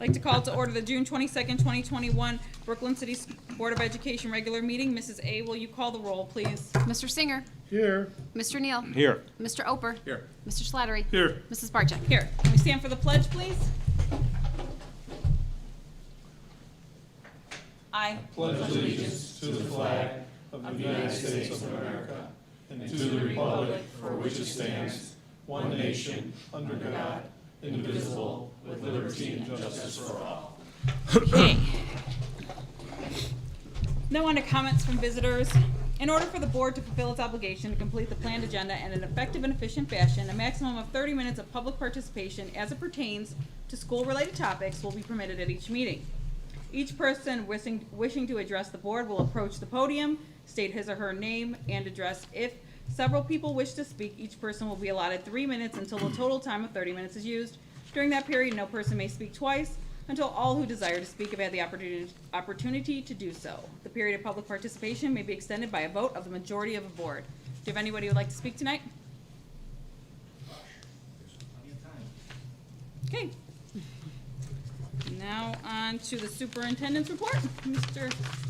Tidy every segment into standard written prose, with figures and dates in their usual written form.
I'd like to call to order the June 22nd, 2021 Brooklyn City Board of Education regular meeting. Mrs. A, will you call the roll, please? Mr. Singer. Here. Mr. Neal. Here. Mr. Oper. Here. Mr. Slattery. Here. Mrs. Barcheck. Here, can we stand for the pledge, please? I Pledge allegiance to the flag of the United States of America and to the republic for which it stands, one nation, under God, indivisible, with liberty and justice for all. Okay. Now on to comments from visitors. In order for the board to fulfill its obligation to complete the planned agenda in an effective and efficient fashion, a maximum of 30 minutes of public participation as it pertains to school-related topics will be permitted at each meeting. Each person wishing to address the board will approach the podium, state his or her name and address. If several people wish to speak, each person will be allotted 3 minutes until the total time of 30 minutes is used. During that period, no person may speak twice until all who desire to speak have had the opportunity to do so. The period of public participation may be extended by a vote of the majority of the board. Do you have anybody who would like to speak tonight? Okay. Now on to the superintendent's report.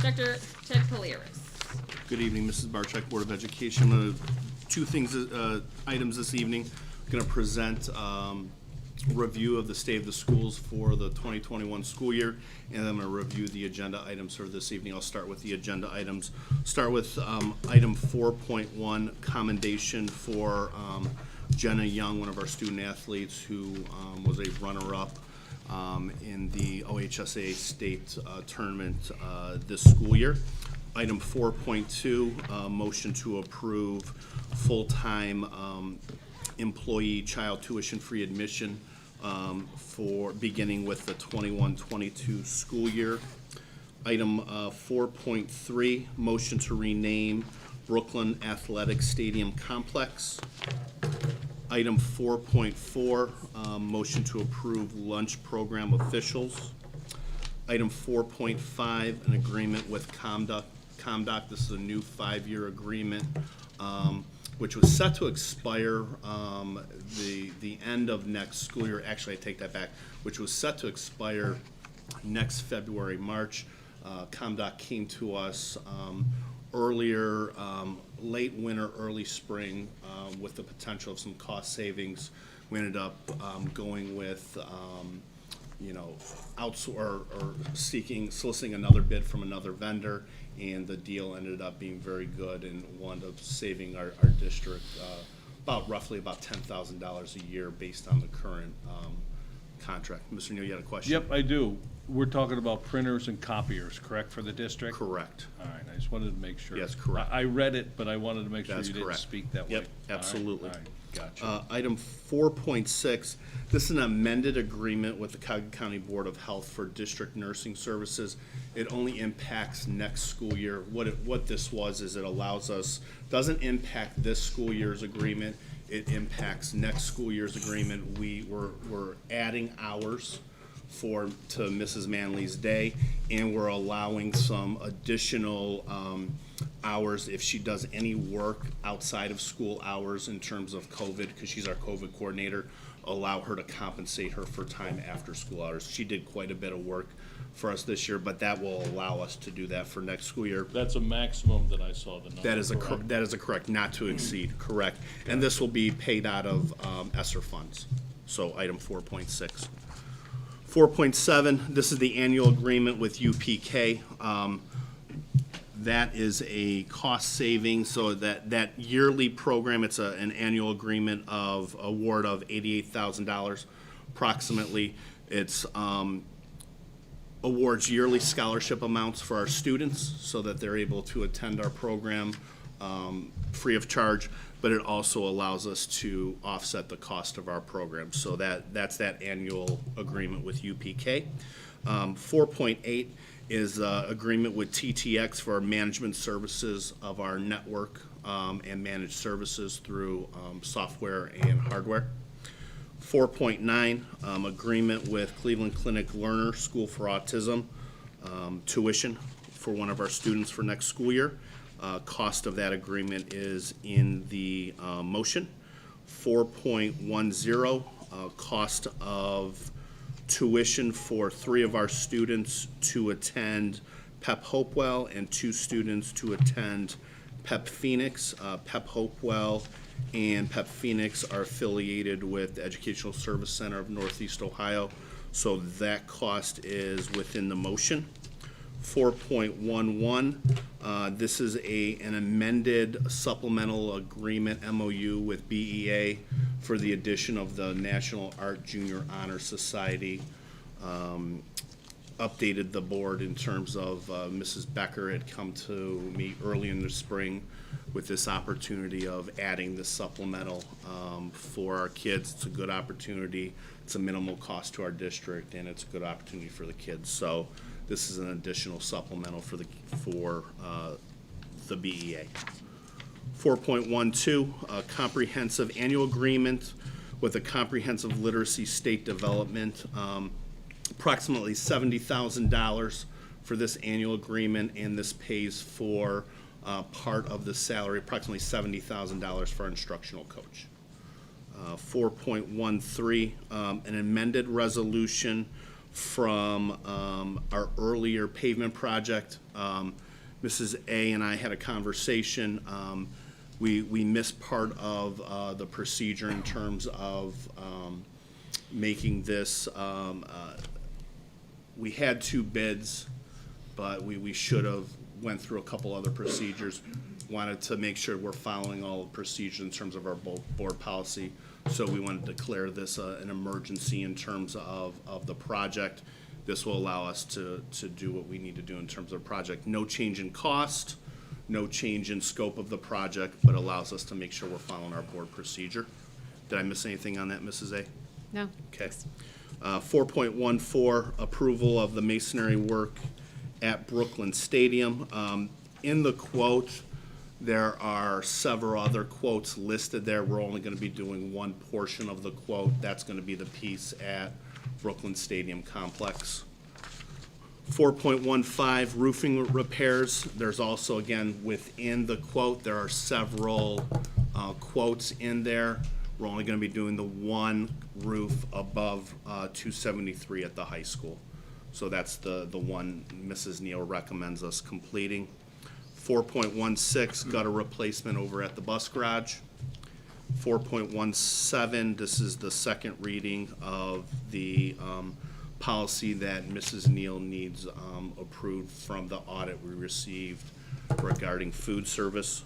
Dr. Ted Kaliris. Good evening, Mrs. Barcheck, Board of Education. I'm gonna, two things, items this evening. I'm going to present review of the state of the schools for the 2021 school year, and then I'm going to review the agenda items for this evening. I'll start with the agenda items. Start with item 4.1, commendation for Jenna Young, one of our student athletes who was a runner-up in the OHSAA state tournament this school year. Item 4.2, motion to approve full-time employee child tuition-free admission for beginning with the 21-22 school year. Item 4.3, motion to rename Brooklyn Athletic Stadium Complex. Item 4.4, motion to approve lunch program officials. Item 4.5, an agreement with ComDoc. This is a new 5-year agreement, which was set to expire the end of next school year. Actually, I take that back, which was set to expire next February, March. ComDoc came to us earlier, late winter, early spring, with the potential of some cost savings. We ended up going with soliciting another bid from another vendor, and the deal ended up being very good and wound up saving our district roughly about $10,000 a year based on the current contract. Mr. Neal, you had a question? Yep, I do. We're talking about printers and copiers, correct, for the district? Correct. All right, I just wanted to make sure. Yes, correct. I read it, but I wanted to make sure That's you didn't correct. speak that way. Yep, absolutely. All right, gotcha. Item 4.6, this is an amended agreement with the Cuyahoga County Board of Health for district nursing services. It only impacts next school year. What this was is it allows us, doesn't impact this school year's agreement, it impacts next school year's agreement. We're adding hours to Mrs. Manley's day, and we're allowing some additional hours if she does any work outside of school hours in terms of COVID, because she's our COVID coordinator, allow her to compensate her for time after school hours. She did quite a bit of work for us this year, but that will allow us to do that for next school year. That's a maximum that I saw the number. That is a correct, not to exceed, correct. And this will be paid out of ESSER funds. So item 4.6. 4.7, this is the annual agreement with UPK. That is a cost saving, so that yearly program, it's an annual agreement of award of $88,000 approximately. It's awards yearly scholarship amounts for our students so that they're able to attend our program free of charge, but it also allows us to offset the cost of our program. So that's that annual agreement with UPK. 4.8 is agreement with TTX for our management services of our network and managed services through software and hardware. 4.9, agreement with Cleveland Clinic Lerner School for Autism, tuition for one of our students for next school year. Cost of that agreement is in the motion. 4.10, cost of tuition for 3 of our students to attend PEP Hopewell and 2 students to attend PEP Phoenix. PEP Hopewell and PEP Phoenix are affiliated with the Educational Service Center of Northeast Ohio, so that cost is within the motion. 4.11, this is an amended supplemental agreement MOU with BEA for the addition of the National Art Junior Honor Society. Updated the board in terms of Mrs. Becker had come to me early in the spring with this opportunity of adding the supplemental for our kids. It's a good opportunity. It's a minimal cost to our district, and it's a good opportunity for the kids. So this is an additional supplemental for the BEA. 4.12, a comprehensive annual agreement with a comprehensive literacy state development. Approximately $70,000 for this annual agreement, and this pays for part of the salary, approximately $70,000 for our instructional coach. 4.13, an amended resolution from our earlier pavement project. Mrs. A and I had a conversation. We missed part of the procedure in terms of making this, we had 2 bids, but we should have went through a couple other procedures. Wanted to make sure we're following all the procedures in terms of our board policy. So we wanted to declare this an emergency in terms of the project. This will allow us to do what we need to do in terms of the project. No change in cost, no change in scope of the project, but allows us to make sure we're following our board procedure. Did I miss anything on that, Mrs. A? No. Okay. 4.14, approval of the masonry work at Brooklyn Stadium. In the quote, there are several other quotes listed there. We're only going to be doing one portion of the quote. That's going to be the piece at Brooklyn Stadium Complex. 4.15, roofing repairs. There's also, again, within the quote, there are several quotes in there. We're only going to be doing the one roof above 273 at the high school. So that's the one Mrs. Neal recommends us completing. 4.16, gutter replacement over at the bus garage. 4.17, this is the second reading of the policy that Mrs. Neal needs approved from the audit we received regarding food service.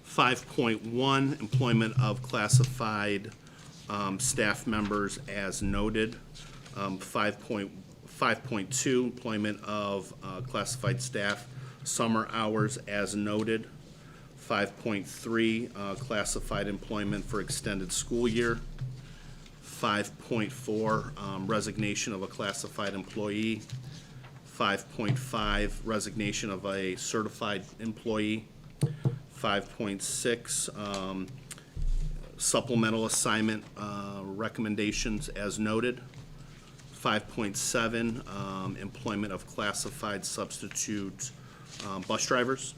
5.1, employment of classified staff members as noted. 5.2, employment of classified staff summer hours as noted. 5.3, classified employment for extended school year. 5.4, resignation of a classified employee. 5.5, resignation of a certified employee. 5.6, supplemental assignment recommendations as noted. 5.7, employment of classified substitute bus drivers.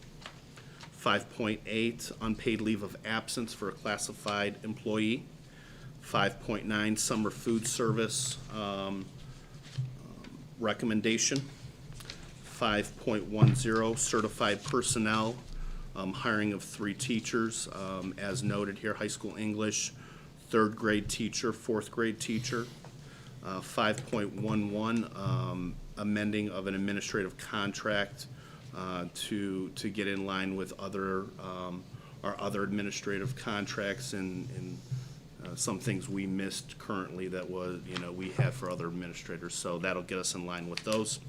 5.8, unpaid leave of absence for a classified employee. 5.9, summer food service recommendation. 5.10, certified personnel, hiring of 3 teachers, as noted here, high school English, 3rd grade teacher, 4th grade teacher. 5.11, amending of an administrative contract to get in line with other our other administrative contracts and some things we missed currently that was, we have for other administrators. So that'll get us in line with those.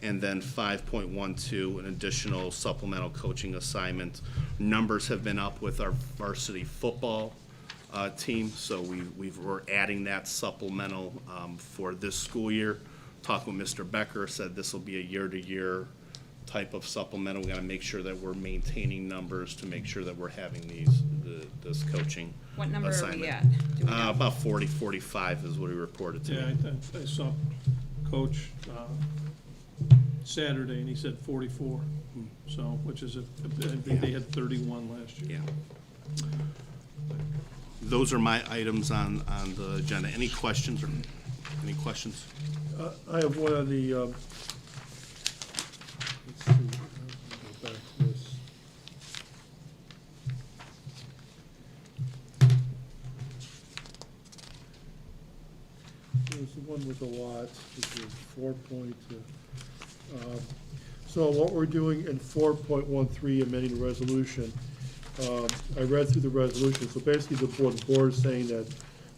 And then 5.12, an additional supplemental coaching assignment. Numbers have been up with our varsity football team, so we're adding that supplemental for this school year. Talked with Mr. Becker, said this will be a year-to-year type of supplemental. We got to make sure that we're maintaining numbers to make sure that we're having this coaching What number assignment. are we at? Do we know? About 40, 45 is what he reported to me. Yeah, I saw Coach Saturday, and he said 44, so, which is, I think they had 31 last year. Yeah. Those are my items on the agenda. Any questions? Any questions? I have one on the, let's see, I'll go back to this. There's the one with the lots, which is 4 point, so what we're doing in 4.13, amending the resolution, I read through the resolution, so basically the board is saying that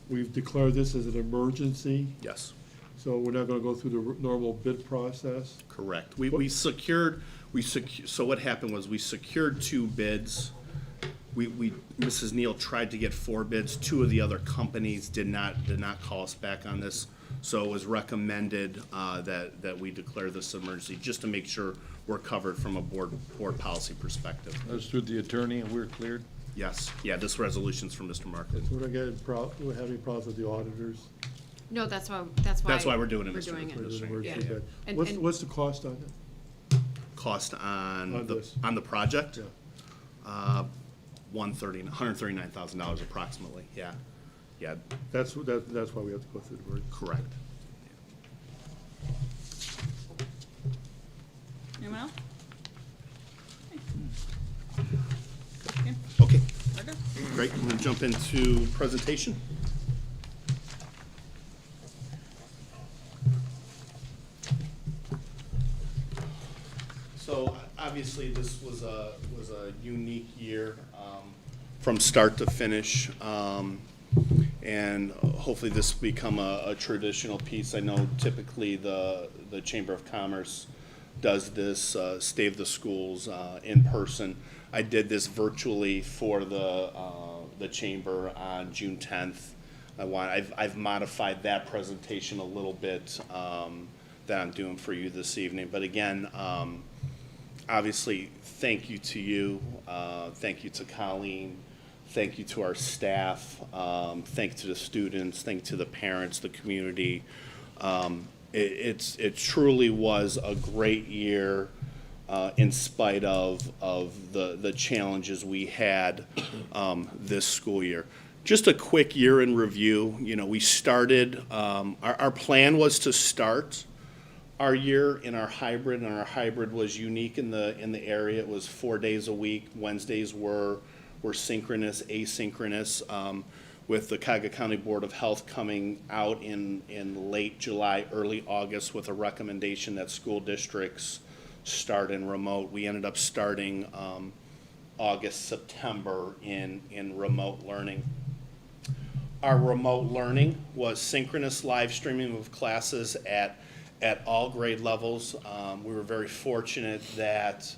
we've declared this as an emergency, Yes. so we're not gonna go through the normal bid process? Correct. We secured, so what happened was we secured 2 bids. Mrs. Neal tried to get 4 bids. 2 of the other companies did not call us back on this. So it was recommended that we declare this emergency, just to make sure we're covered from a board policy perspective. That was through the attorney and we're cleared? Yes, yeah, this resolution's from Mr. Markle. So we're having problems with the auditors? No, that's why. That's why we're doing it, We're Mr. doing For it. the emergency Yeah. bid. And- What's, and- what's the cost on it? Cost on On the, this. on the project? Yeah. $139,000 approximately, yeah. Yeah, That's why we have to go through the emergency. correct. Anyone else? Okay, Okay, we're good. great. I'm gonna jump into presentation. So obviously, this was a unique year from start to finish. And hopefully this will become a traditional piece. I know typically the Chamber of Commerce does this, Stay of the Schools in person. I did this virtually for the Chamber on June 10th. I've modified that presentation a little bit that I'm doing for you this evening. But again, obviously, thank you to you, thank you to Colleen, thank you to our staff, thank you to the students, thank you to the parents, the community. It truly was a great year in spite of the challenges we had this school year. Just a quick year in review. You know, we started, our plan was to start our year in our hybrid, and our hybrid was unique in the area. It was 4 days a week. Wednesdays were synchronous, asynchronous, with the Cuyahoga County Board of Health coming out in late July, early August with a recommendation that school districts start in remote. We ended up starting August, September in remote learning. Our remote learning was synchronous live streaming of classes at all grade levels. We were very fortunate that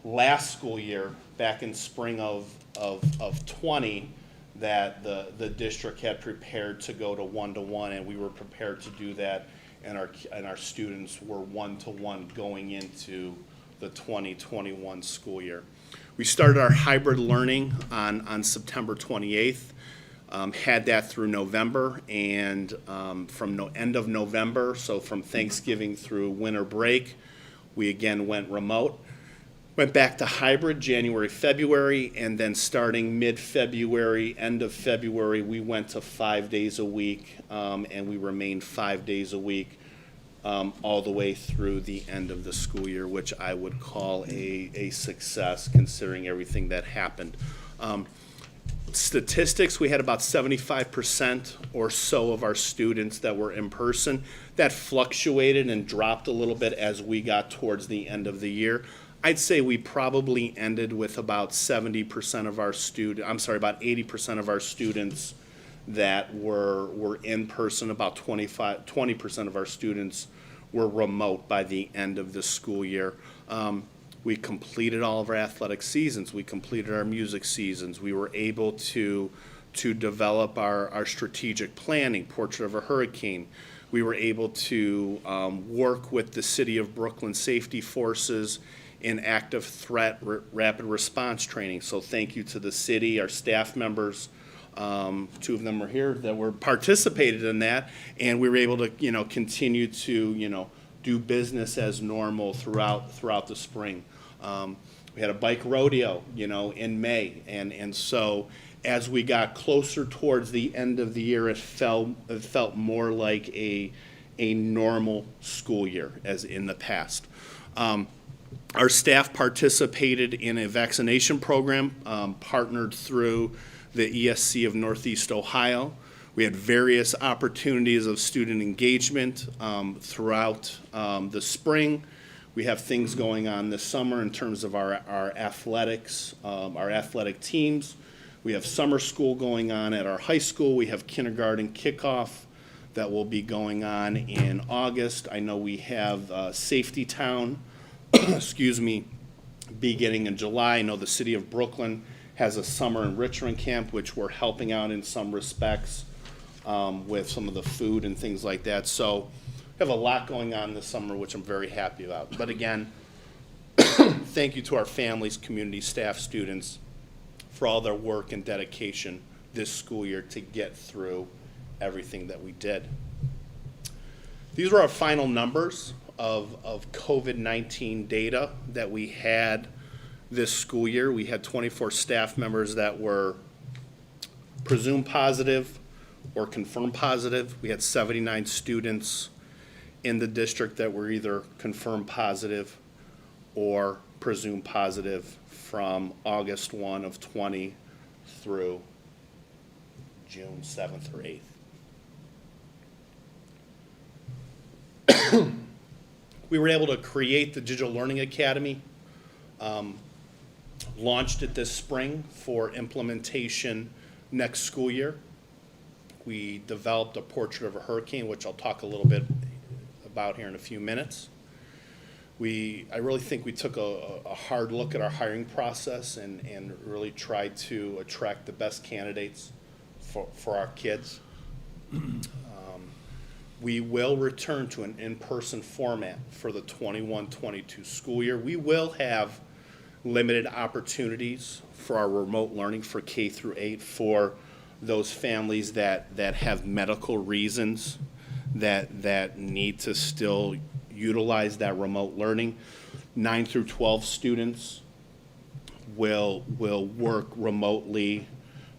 last school year, back in spring of 20, that the district had prepared to go to 1-to-1, and we were prepared to do that, and our students were 1-to-1 going into the 2021 school year. We started our hybrid learning on September 28th. Had that through November, and from end of November, so from Thanksgiving through winter break, we again went remote. Went back to hybrid January, February, and then starting mid-February, end of February, we went to 5 days a week, and we remained 5 days a week all the way through the end of the school year, which I would call a success considering everything that happened. Statistics, we had about 75% or so of our students that were in person. That fluctuated and dropped a little bit as we got towards the end of the year. I'd say we probably ended with about 70% of our about 80% of our students that were in person. About 20% of our students were remote by the end of the school year. We completed all of our athletic seasons. We completed our music seasons. We were able to develop our strategic planning, Portrait of a Hurricane. We were able to work with the City of Brooklyn Safety Forces in active threat rapid response training. So thank you to the city, our staff members. 2 of them are here that were participated in that, and we were able to continue to do business as normal throughout the spring. We had a bike rodeo, in May, and so as we got closer towards the end of the year, it felt more like a normal school year as in the past. Our staff participated in a vaccination program, partnered through the ESC of Northeast Ohio. We had various opportunities of student engagement throughout the spring. We have things going on this summer in terms of our athletics, our athletic teams. We have summer school going on at our high school. We have kindergarten kickoff that will be going on in August. I know we have Safety Town, beginning in July. I know the city of Brooklyn has a summer enrichment camp, which we're helping out in some respects with some of the food and things like that. So we have a lot going on this summer, which I'm very happy about. But again, thank you to our families, community, staff, students for all their work and dedication this school year to get through everything that we did. These are our final numbers of COVID-19 data that we had this school year. We had 24 staff members that were presumed positive or confirmed positive. We had 79 students in the district that were either confirmed positive or presumed positive from August 1 of 20 through June 7th or 8th. We were able to create the Digital Learning Academy, launched it this spring for implementation next school year. We developed a portrait of a hurricane, which I'll talk a little bit about here in a few minutes. I really think we took a hard look at our hiring process and really tried to attract the best candidates for our kids. We will return to an in-person format for the 21-22 school year. We will have limited opportunities for our remote learning for K through 8 for those families that have medical reasons that need to still utilize that remote learning. 9 through 12 students will work remotely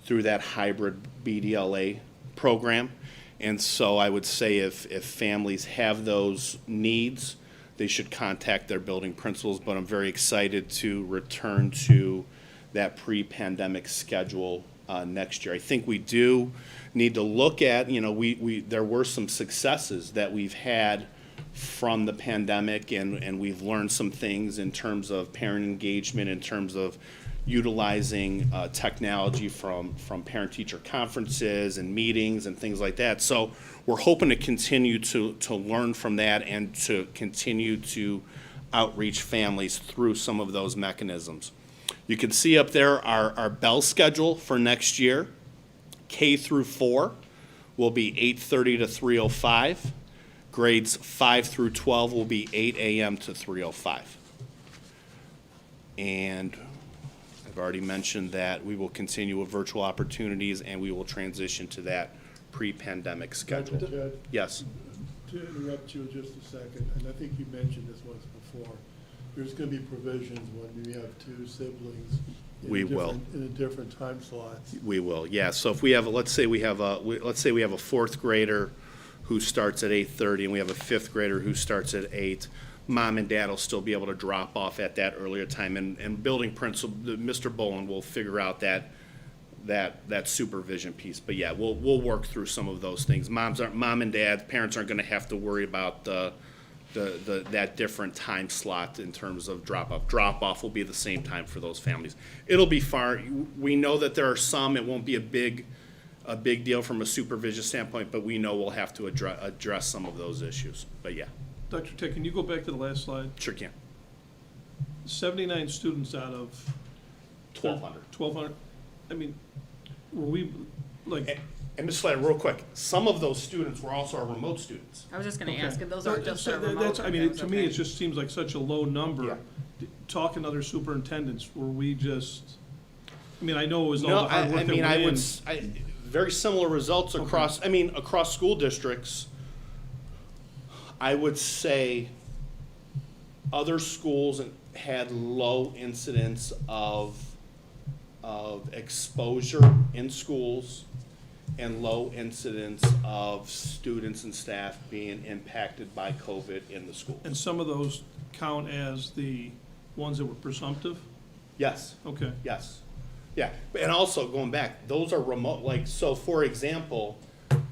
through that hybrid BDLA program. And so I would say if families have those needs, they should contact their building principals, but I'm very excited to return to that pre-pandemic schedule next year. I think we do need to look at, there were some successes that we've had from the pandemic, and we've learned some things in terms of parent engagement, in terms of utilizing technology from parent-teacher conferences and meetings and things like that. So we're hoping to continue to learn from that and to continue to outreach families through some of those mechanisms. You can see up there our bell schedule for next year. K through 4 will be 8:30 to 3:05. Grades 5 through 12 will be 8 a.m. to 3:05. And I've already mentioned that we will continue with virtual opportunities and we will transition to that pre-pandemic schedule. Ted, Yes. to interrupt you just a second, and I think you mentioned this once before, there's going to be provisions when you have two siblings in a different time slots. We will, yeah. So if we have, let's say we have a fourth grader who starts at 8:30 and we have a fifth grader who starts at 8, mom and dad will still be able to drop off at that earlier time. And building principal, Mr. Boland will figure out that supervision piece. But yeah, we'll work through some of those things. Mom and dad, parents aren't going to have to worry about that different time slot in terms of drop-off. Drop-off will be the same time for those families. It'll be far. We know that there are some. It won't be a big deal from a supervision standpoint, but we know we'll have to address some of those issues. But yeah. Dr. Tech, can you go back to the last slide? Sure can. 79 students out of 1,200. 1,200. I mean, were we, like... And Ms. Slater, real quick, some of those students were also our remote students. I was just gonna Okay. ask if those aren't just our remote. That's, I mean, programs, to me, okay. it just seems like such a low number. Yeah. Talking to other superintendents, were we just, I mean, I know it was all No, the hard work that went I in. would, very similar results across, across school districts. I would say other schools had low incidence of exposure in schools and low incidence of students and staff being impacted by COVID in the schools. And some of those count as the ones that were presumptive? Yes. Okay. Yes. Yeah, and also going back, those are remote, like, so for example,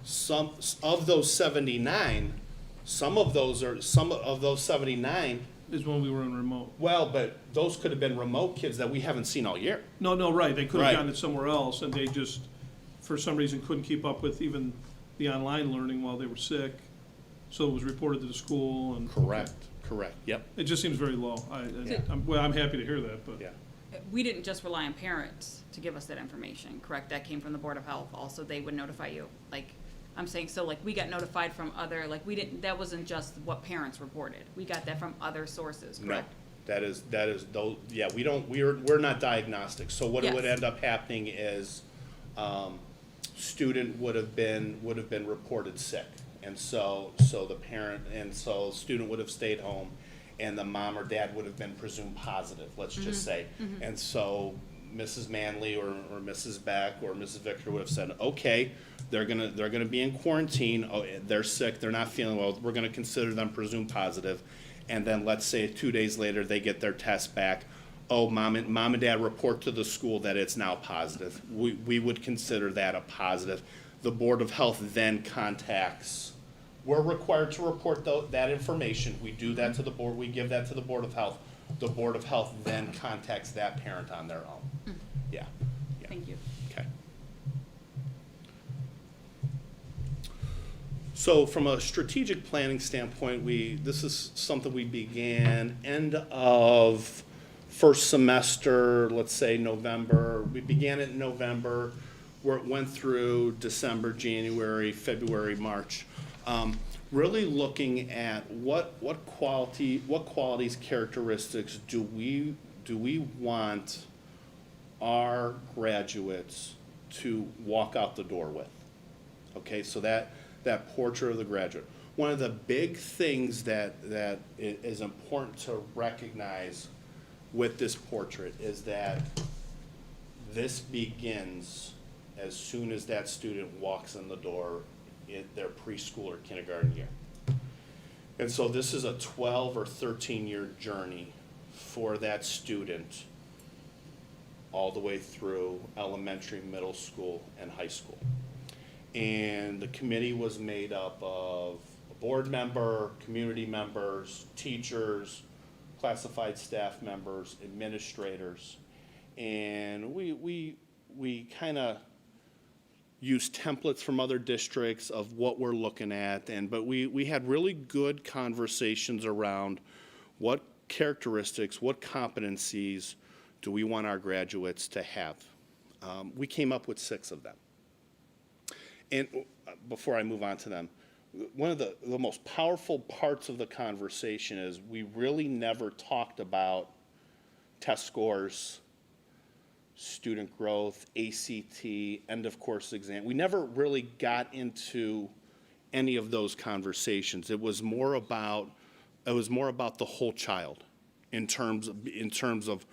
some of those 79, some of those 79, Is when we were in remote. well, but those could have been remote kids that we haven't seen all year. No, right, they could have Right. gotten it somewhere else, and they just, for some reason, couldn't keep up with even the online learning while they were sick, so it was reported to the school, and. Correct, yep, It just seems very low. I'm happy to hear that, but. yeah. We didn't just rely on parents to give us that information, correct? That came from the Board of Health. Also, they would notify you. Like, I'm saying, so like, we got notified from other, like, we didn't, that wasn't just what parents reported. We got that from other sources, No, correct? that is, those, yeah, we're not diagnostic, so what would Yes. end up happening is, student would have been reported sick, and so the parent, and so student would have stayed home, and the mom or dad would have been presumed positive, let's just say. And so Mrs. Manley or Mrs. Beck or Mrs. Victor would have said, okay, they're gonna be in quarantine, oh, they're sick, they're not feeling well, we're gonna consider them presumed positive. And then let's say 2 days later, they get their test back, oh, mom and dad report to the school that it's now positive. We would consider that a positive. The Board of Health then contacts, we're required to report that information. We do that to the board, we give that to the Board of Health. The Board of Health then contacts that parent on their own. Yeah. Thank you. Okay. So from a strategic planning standpoint, this is something we began end of first semester, let's say November. We began it in November, where it went through December, January, February, March. Really looking at what qualities, characteristics do we want our graduates to walk out the door with? Okay, so that portrait of the graduate. One of the big things that is important to recognize with this portrait is that this begins as soon as that student walks in the door in their preschool or kindergarten year. And so this is a 12 or 13-year journey for that student all the way through elementary, middle school, and high school. And the committee was made up of a board member, community members, teachers, classified staff members, administrators, and we kind of use templates from other districts of what we're looking at, but we had really good conversations around what characteristics, what competencies do we want our graduates to have. We came up with 6 of them. And before I move on to them, one of the most powerful parts of the conversation is we really never talked about test scores, student growth, ACT, end of course exam. We never really got into any of those conversations. It was more about the whole child in terms of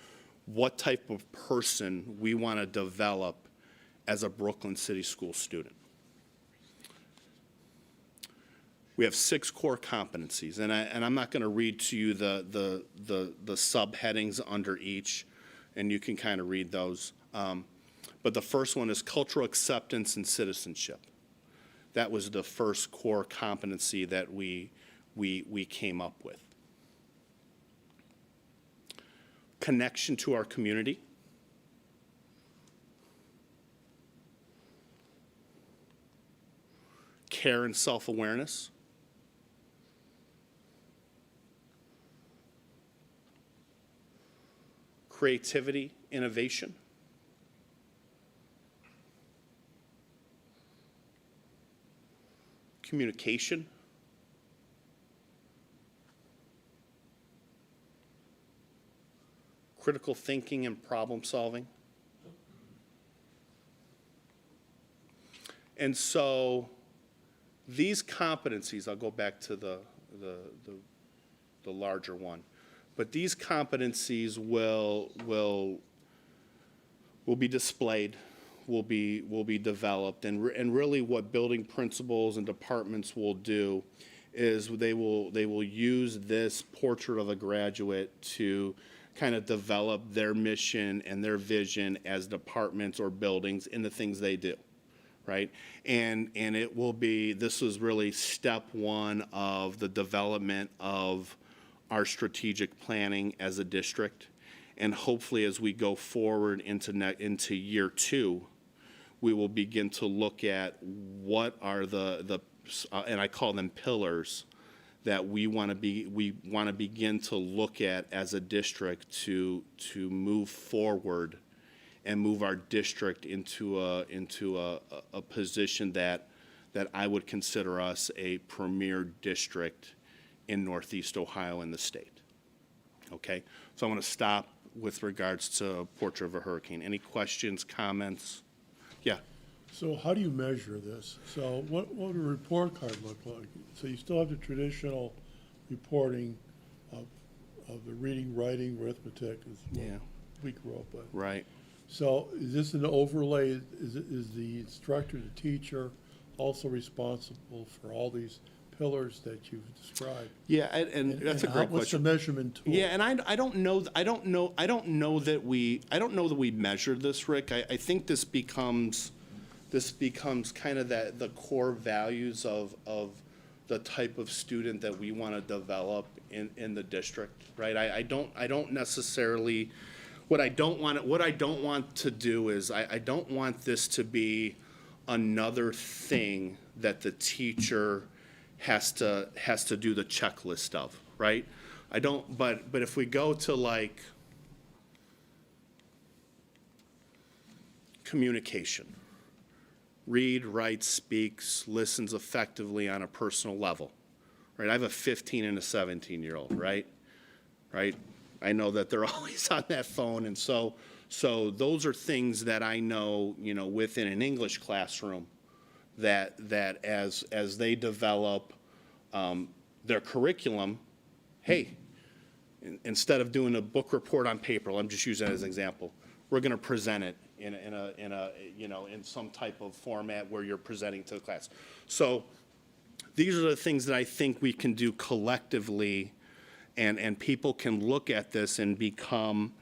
what type of person we want to develop as a Brooklyn City School student. We have 6 core competencies, and I'm not going to read to you the subheadings under each, and you can kind of read those. But the first one is cultural acceptance and citizenship. That was the first core competency that we came up with. Connection to our community. Care and self-awareness. Creativity, innovation. Communication. Critical thinking and problem solving. And so these competencies, I'll go back to the larger one. But these competencies will be displayed, will be developed, and really what building principals and departments will do is they will use this portrait of a graduate to kind of develop their mission and their vision as departments or buildings in the things they do, right? And it will be, this is really step one of the development of our strategic planning as a district. And hopefully as we go forward into year two, we will begin to look at what are the and I call them pillars, that we want to begin to look at as a district to move forward and move our district into a position that I would consider us a premier district in Northeast Ohio and the state. Okay, so I want to stop with regards to Portrait of a Hurricane. Any questions, comments? Yeah. So how do you measure this? So what would a report card look like? So you still have the traditional reporting of the reading, writing, arithmetic is what Yeah. we grew up with. Right. So is this an overlay? Is the instructor, the teacher also responsible for all these pillars that you've described? Yeah, and that's a great What's the question. measurement tool? Yeah, and I don't know that we measured this, Rick. I think this becomes kind of the core values of the type of student that we want to develop in the district, right? I don't necessarily, what I don't want to do is I don't want this to be another thing that the teacher has to do the checklist of, right? I don't, but if we go to like communication, read, writes, speaks, listens effectively on a personal level, right? I have a 15 and a 17-year-old, right? I know that they're always on that phone, and so those are things that I know, within an English classroom, that as they develop their curriculum, hey, instead of doing a book report on paper, I'm just using that as an example, we're going to present it in some type of format where you're presenting to the class. So these are the things that I think we can do collectively, and people can look at this and become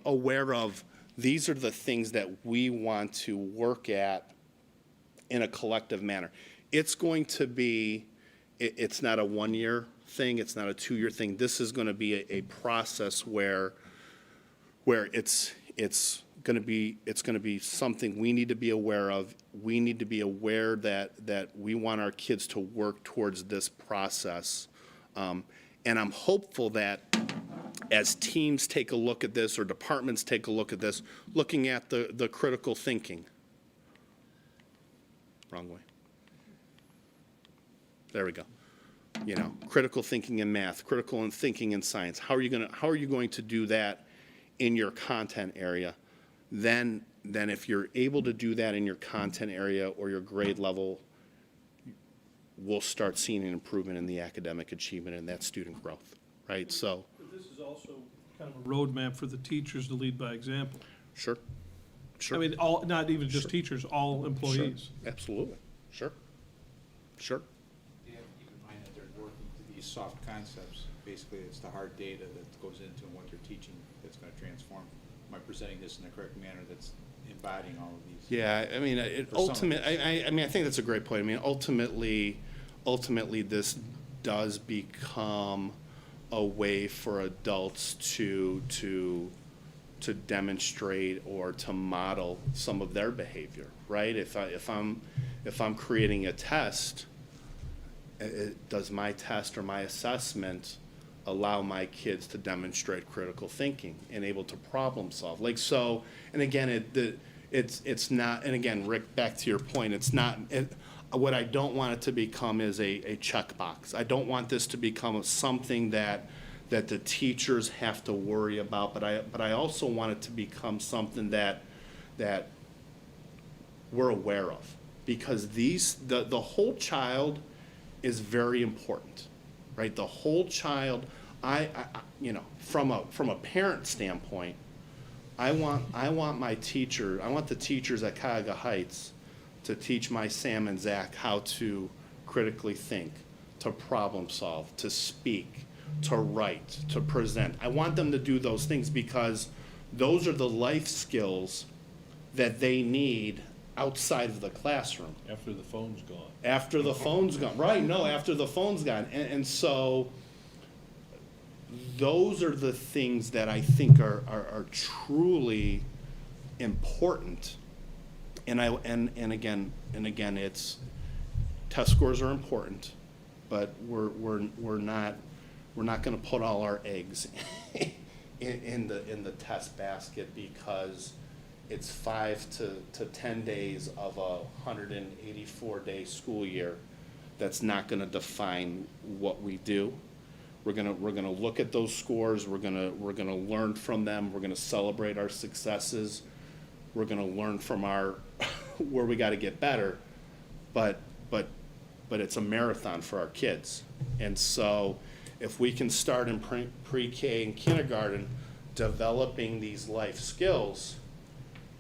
aware of. These are the things that we want to work at in a collective manner. It's going to be, it's not a 1-year thing, it's not a 2-year thing. This is going to be a process where it's going to be something we need to be aware of. We need to be aware that we want our kids to work towards this process. And I'm hopeful that as teams take a look at this or departments take a look at this, looking at the critical thinking. Wrong way. There we go. Critical thinking in math, critical thinking in science. How are you going to do that in your content area? Then if you're able to do that in your content area or your grade level, we'll start seeing an improvement in the academic achievement and that student growth, right? So. But this is also kind of a roadmap for the teachers to lead by example. Sure. I mean, not even just teachers, all employees. Sure. Absolutely. Sure. You have to keep in mind that they're working to these soft concepts. Basically, it's the hard data that goes into what they're teaching that's going to transform. Am I presenting this in the correct manner that's embodying all of these? Yeah, I mean, I think that's a great point. I mean, ultimately, this does become a way for adults to demonstrate or to model some of their behavior, right? If I'm creating a test, does my test or my assessment allow my kids to demonstrate critical thinking and able to problem solve? Like, so, and again, it's not, and again, Rick, back to your point, it's not, what I don't want it to become is a checkbox. I don't want this to become something that the teachers have to worry about, but I also want it to become something that we're aware of, because the whole child is very important, right? The whole child, you know, from a parent standpoint, I want the teachers at Cuyahoga Heights to teach my Sam and Zach how to critically think, to problem solve, to speak, to write, to present. I want them to do those things because those are the life skills that they need outside of the classroom. After the phone's gone. After the phone's gone, right, no, after the phone's gone. And so those are the things that I think are truly important. And again, it's, test scores are important, but we're not gonna put all our eggs in the test basket because it's 5 to 10 days of a 184-day school year that's not gonna define what we do. We're gonna look at those scores, we're gonna learn from them, we're gonna celebrate our successes, we're gonna learn from our where we gotta get better, but it's a marathon for our kids. And so if we can start in pre-K and kindergarten developing these life skills,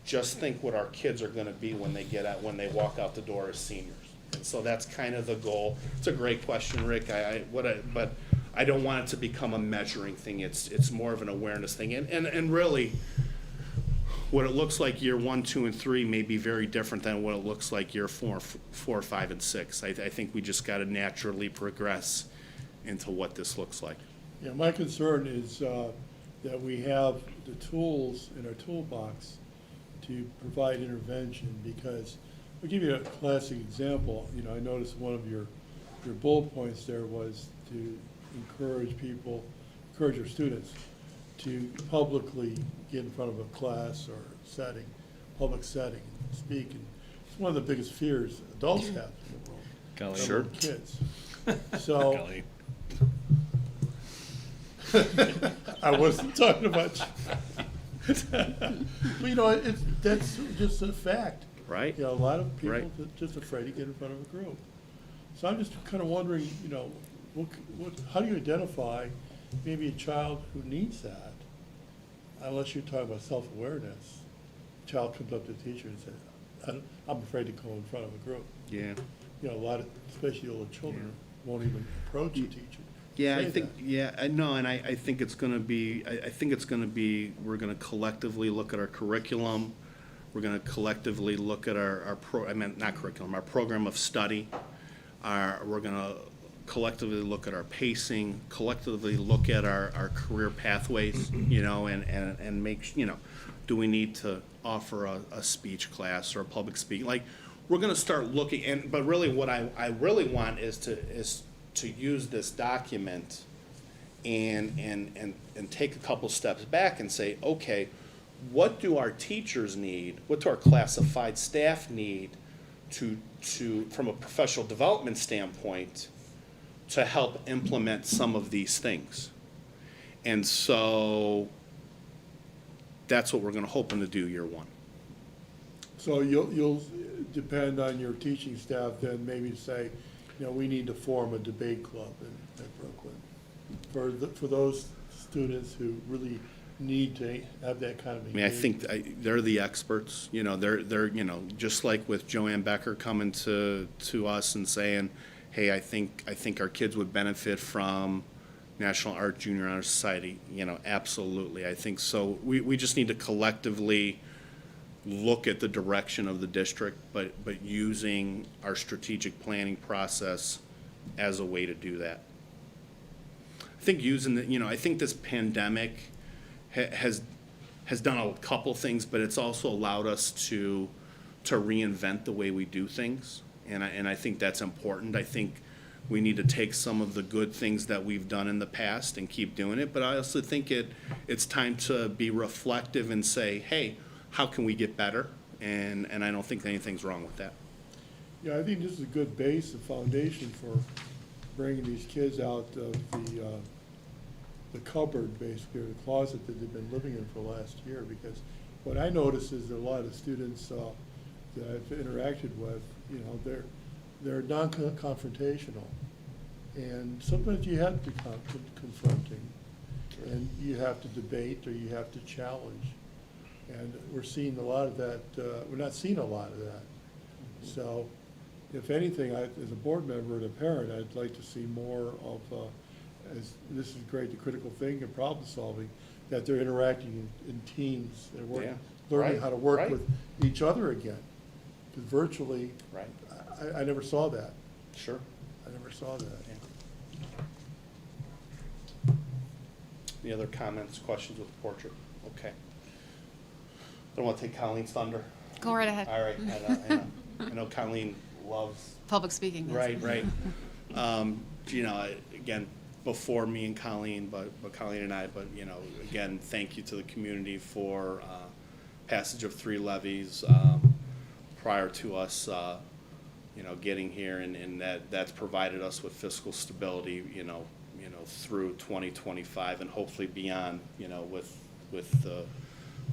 just think what our kids are gonna be when they walk out the door as seniors. And so that's kind of the goal. It's a great question, Rick. But I don't want it to become a measuring thing. It's more of an awareness thing. And really, what it looks like year 1, 2, and 3 may be very different than what it looks like year 4, 5, and 6. I think we just gotta naturally progress into what this looks like. Yeah, my concern is that we have the tools in our toolbox to provide intervention, because I'll give you a classic example. You know, I noticed one of your bullet points there was to encourage your students to publicly get in front of a class or setting, public setting, and speak. And it's one of the biggest fears adults have in the world. Golly. let Sure. alone kids. So Golly. I wasn't talking about you. But you know, that's just a fact. Right? You know, a lot of people Right. are just afraid to get in front of a group. So I'm just kind of wondering, you know, how do you identify maybe a child who needs that? Unless you're talking about self-awareness. A child comes up to the teacher and says, I'm afraid to go in front of a group. Yeah. You know, a lot of, especially older children, won't even approach a teacher. Yeah, I Say think, that. yeah, I know, and I think it's gonna be, we're gonna collectively look at our curriculum. We're gonna collectively look at our program of study. We're gonna collectively look at our pacing, collectively look at our career pathways, you know, and make, you know, do we need to offer a speech class or a public speaking? Like, we're gonna start looking, but really what I really want is to use this document and take a couple steps back and say, okay, what do our teachers need? What do our classified staff need to from a professional development standpoint to help implement some of these things? And so that's what we're gonna hoping to do year 1. So you'll depend on your teaching staff then maybe to say, you know, we need to form a debate club in Brooklyn for those students who really need to have that kind of I mean, I engagement. think they're the experts, you know, they're, you know, just like with Joanne Becker coming to us and saying, hey, I think our kids would benefit from National Art Junior Honor Society, you know, absolutely, I think so. We just need to collectively look at the direction of the district, but using our strategic planning process as a way to do that. I think I think this pandemic has done a couple things, but it's also allowed us to reinvent the way we do things, and I think that's important. I think we need to take some of the good things that we've done in the past and keep doing it, but I also think it's time to be reflective and say, hey, how can we get better? And I don't think anything's wrong with that. Yeah, I think this is a good base, a foundation for bringing these kids out of the cupboard, basically, or the closet that they've been living in for the last year. Because what I notice is that a lot of the students that I've interacted with, you know, they're non-confrontational. And sometimes you have to confronting, and you have to debate or you have to challenge. And we're seeing a lot of that, we're not seeing a lot of that. So if anything, as a board member and a parent, I'd like to see more of, as this is great, the critical thinking and problem solving, that they're interacting in teams. They're Yeah. learning Right. how to work Right. with each other again. Because virtually, Right. I never saw that. Sure. I never saw that. Any other comments, questions with the portrait? Okay. Don't want to take Colleen's thunder. Go right ahead. All right, I know Colleen loves, Public speaking. Yes. right. You know, again, before me and Colleen, but Colleen and I, but, you know, again, thank you to the community for passage of 3 levies prior to us, you know, getting here, and that's provided us with fiscal stability, you know, through 2025 and hopefully beyond, you know, with the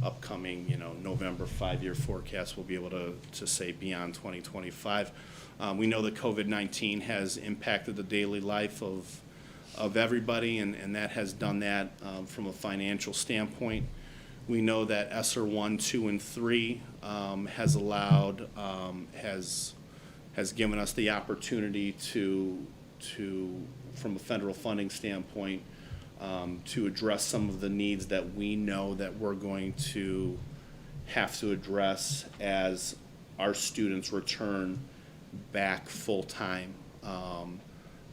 upcoming, you know, November 5-year forecast, we'll be able to say beyond 2025. We know that COVID-19 has impacted the daily life of everybody, and that has done that from a financial standpoint. We know that ESSER 1, 2, and 3 has allowed, has given us the opportunity to from a federal funding standpoint, to address some of the needs that we know that we're going to have to address as our students return back full-time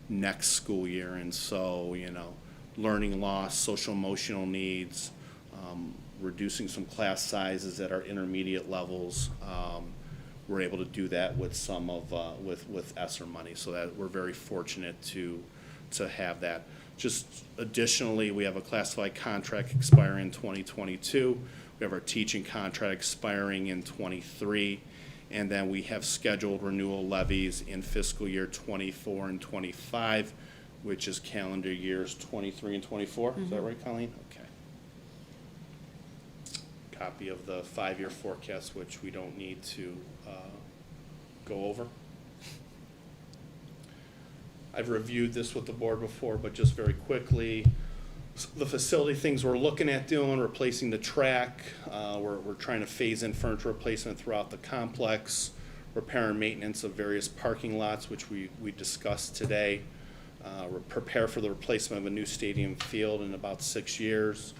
next school year. And so, you know, learning loss, social emotional needs, reducing some class sizes at our intermediate levels. We're able to do that with some of, with ESSER money, so that we're very fortunate to have that. Just additionally, we have a classified contract expiring in 2022. We have our teaching contract expiring in 23. And then we have scheduled renewal levies in fiscal year 24 and 25, which is calendar years 23 and 24. Is that right, Colleen? Okay. Copy of the 5-year forecast, which we don't need to go over. I've reviewed this with the board before, but just very quickly, the facility things we're looking at doing, replacing the track. We're trying to phase in furniture replacement throughout the complex, repair and maintenance of various parking lots, which we discussed today. Prepare for the replacement of a new stadium field in about 6 years.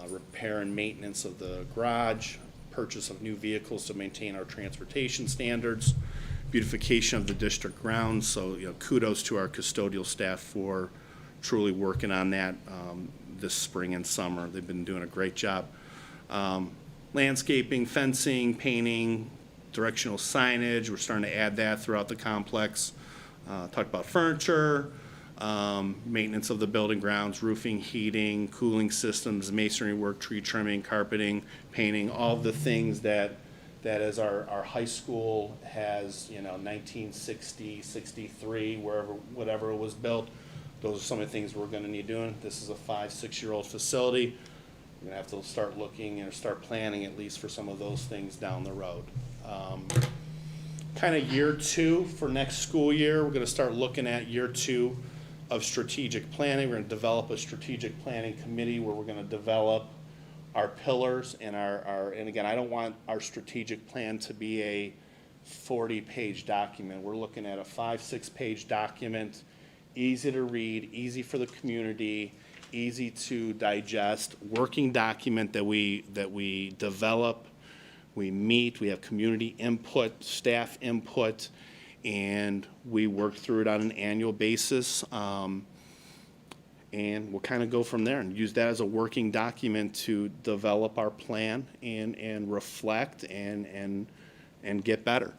Repair and maintenance of the garage, purchase of new vehicles to maintain our transportation standards, beautification of the district grounds. So, you know, kudos to our custodial staff for truly working on that this spring and summer. They've been doing a great job. Landscaping, fencing, painting, directional signage. We're starting to add that throughout the complex. Talked about furniture, maintenance of the building grounds, roofing, heating, cooling systems, masonry work, tree trimming, carpeting, painting, all the things that as our high school has, you know, 1960, 63, whatever it was built. Those are some of the things we're gonna need doing. This is a 5-6-year-old facility. We're gonna have to start looking or start planning at least for some of those things down the road. Kind of year 2 for next school year, we're gonna start looking at year 2 of strategic planning. We're gonna develop a strategic planning committee where we're gonna develop our pillars and and again, I don't want our strategic plan to be a 40-page document. We're looking at a 5-6-page document, easy to read, easy for the community, easy to digest, working document that we develop, we meet, we have community input, staff input, and we work through it on an annual basis. And we'll kind of go from there and use that as a working document to develop our plan and reflect and get better.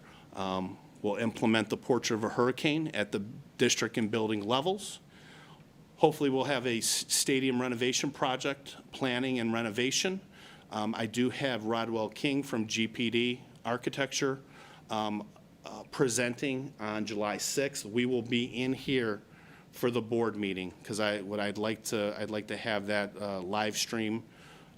We'll implement the Portrait of a Hurricane at the district and building levels. Hopefully we'll have a stadium renovation project, planning and renovation. I do have Rodwell King from GPD Architecture presenting on July 6th. We will be in here for the board meeting because I'd like to have that live stream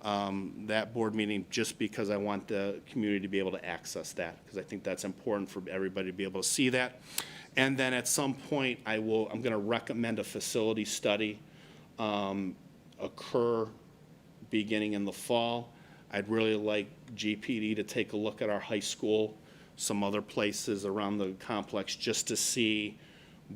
that board meeting, just because I want the community to be able to access that, because I think that's important for everybody to be able to see that. And then at some point, I'm going to recommend a facility study occur beginning in the fall. I'd really like GPD to take a look at our high school, some other places around the complex, just to see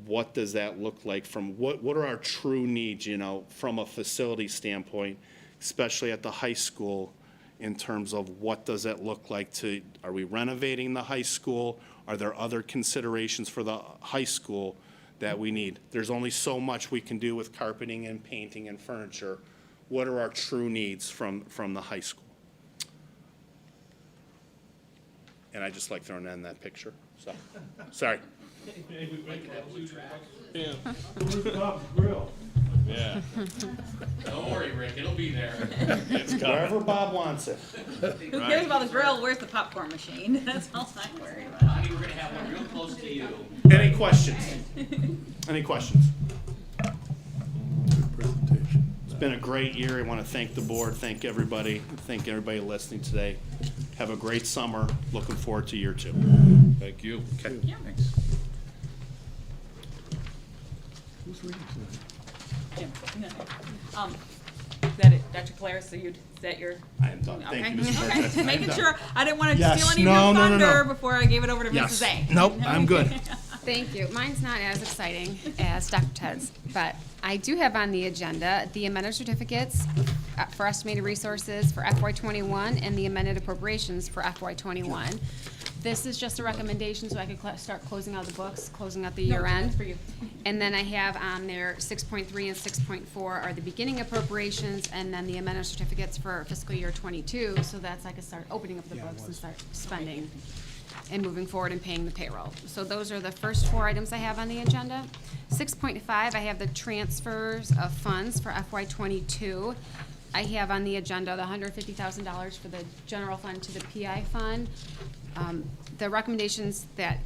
what does that look like from, what are our true needs, you know, from a facility standpoint, especially at the high school, in terms of what does that look like to, are we renovating the high school? Are there other considerations for the high school that we need? There's only so much we can do with carpeting and painting and furniture. What are our true needs from the high school? And I just like throwing that in that picture, so, sorry. Yeah. Bob's Grill. Yeah. Don't worry, Rick, it'll be there. It's coming. Wherever Bob wants it. Who cares about the grill? Where's the popcorn machine? That's all I'm worried about. Honey, we're gonna have one real close to you. Any questions? Any questions? Good presentation. It's been a great year. I want to thank the board, thank everybody listening today. Have a great summer. Looking forward to year 2. Thank you. Okay. Yeah. Thanks. Who's reading tonight? Is that it, Dr. Claris? So is that your? I am done. Thank you, Okay. Mr. Okay. Bartlett. I am Making done. sure, I didn't want to Yes. steal any No, of your no, no, no. thunder before I gave it over to Yes. Mrs. A. Nope, I'm good. Thank you. Mine's not as exciting as Dr. Ted's, but I do have on the agenda the amended certificates for estimated resources for FY21 and the amended appropriations for FY21. This is just a recommendation so I could start closing out the books, closing out the year end. That's for you. And then I have on there 6.3 and 6.4 are the beginning appropriations, and then the amended certificates for fiscal year 22, so that's I could start opening up the books and start spending and moving forward and paying the payroll. So those are the first 4 items I have on the agenda. 6.5, I have the transfers of funds for FY22. I have on the agenda the $150,000 for the general fund to the PI fund. The recommendations that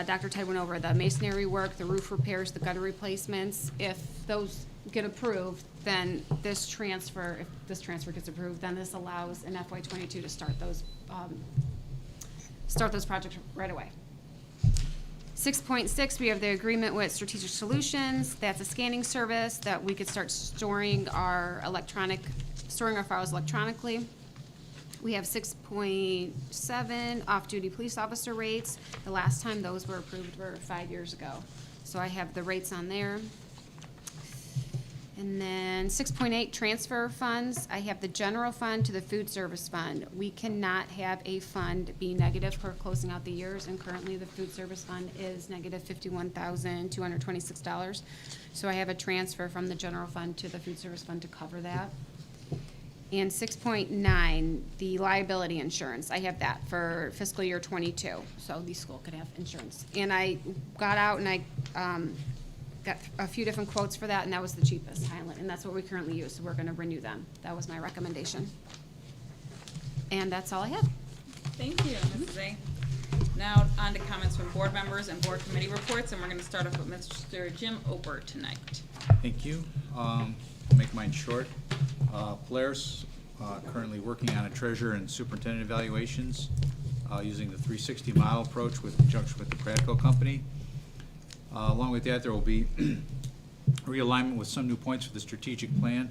Dr. Ted went over, the masonry work, the roof repairs, the gutter replacements, if those get approved, then this transfer, if this transfer gets approved, then this allows in FY22 to start those projects right away. 6.6, we have the agreement with Strategic Solutions. That's a scanning service that we could start storing our files electronically. We have 6.7 off-duty police officer rates. The last time those were approved were 5 years ago. So I have the rates on there. And then 6.8 transfer funds. I have the general fund to the food service fund. We cannot have a fund be negative for closing out the years, and currently the food service fund is negative $51,226. So I have a transfer from the general fund to the food service fund to cover that. And 6.9, the liability insurance. I have that for fiscal year 22, so the school could have insurance. And I got out and I got a few different quotes for that, and that was the cheapest, Highland, and that's what we currently use, so we're gonna renew them. That was my recommendation. And that's all I have. Thank you, Mrs. A. Now on to comments from board members and board committee reports, and we're gonna start off with Mr. Jim Oper tonight. Thank you. I'll make mine short. Polaris, currently working on a treasurer and superintendent evaluations, using the 360 model approach with conjunction with the Practical Company. Along with that, there will be realignment with some new points for the strategic plan.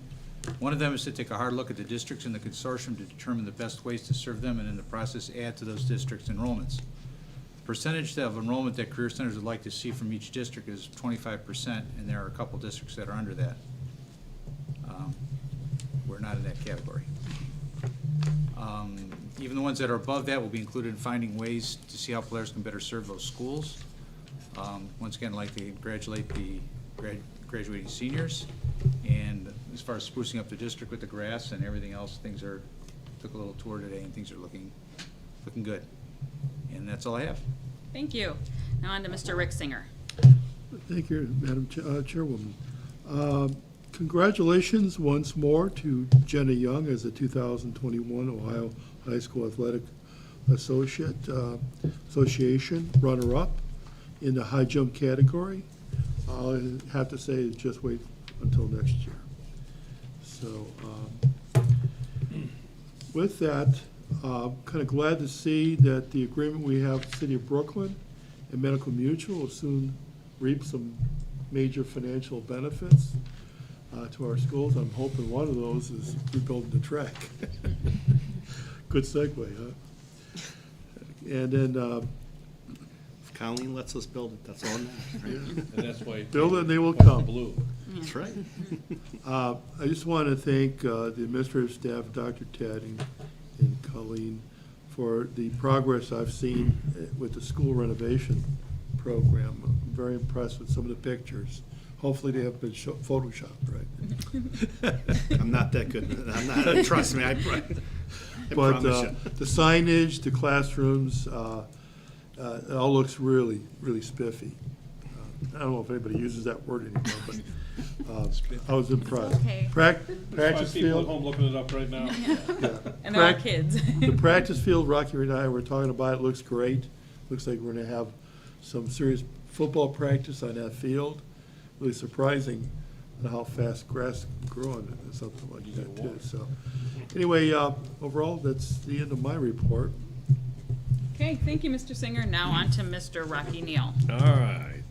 One of them is to take a hard look at the districts in the consortium to determine the best ways to serve them, and in the process add to those districts' enrollments. The percentage of enrollment that Career Centers would like to see from each district is 25%, and there are a couple districts that are under that. We're not in that category. Even the ones that are above that will be included in finding ways to see how Polaris can better serve those schools. Once again, I'd like to congratulate the graduating seniors. And as far as sprucing up the district with the grass and everything else, took a little tour today and things are looking good. And that's all I have. Thank you. Now on to Mr. Rick Singer. Thank you, Madam Chairwoman. Congratulations once more to Jenna Young as the 2021 Ohio High School Athletic Association runner-up in the high jump category. I'll have to say, just wait until next year. So With that, kind of glad to see that the agreement we have with the City of Brooklyn and Medical Mutual will soon reap some major financial benefits to our schools. I'm hoping one of those is rebuilding the track. Good segue, huh? And then, If Colleen lets us build it, that's all that matters, right? And that's why. build it and they will come. Blue. That's right. I just want to thank the administrative staff, Dr. Ted and Colleen, for the progress I've seen with the school renovation program. I'm very impressed with some of the pictures. Hopefully they haven't been photoshopped, right? I'm not that good. I'm not, trust me, I But promise you. the signage, the classrooms, it all looks really, really spiffy. I don't know if anybody uses that word anymore, but I was impressed. Okay. Practice People at field. home looking it up right now. Yeah. And they're all Prac- kids. The practice field, Rocky and I were talking about, it looks great. Looks like we're gonna have some serious football practice on that field. Really surprising how fast grass is growing and something like that too, so. Anyway, overall, that's the end of my report. Okay, thank you, Mr. Singer. Now on to Mr. Rocky Neal. All right,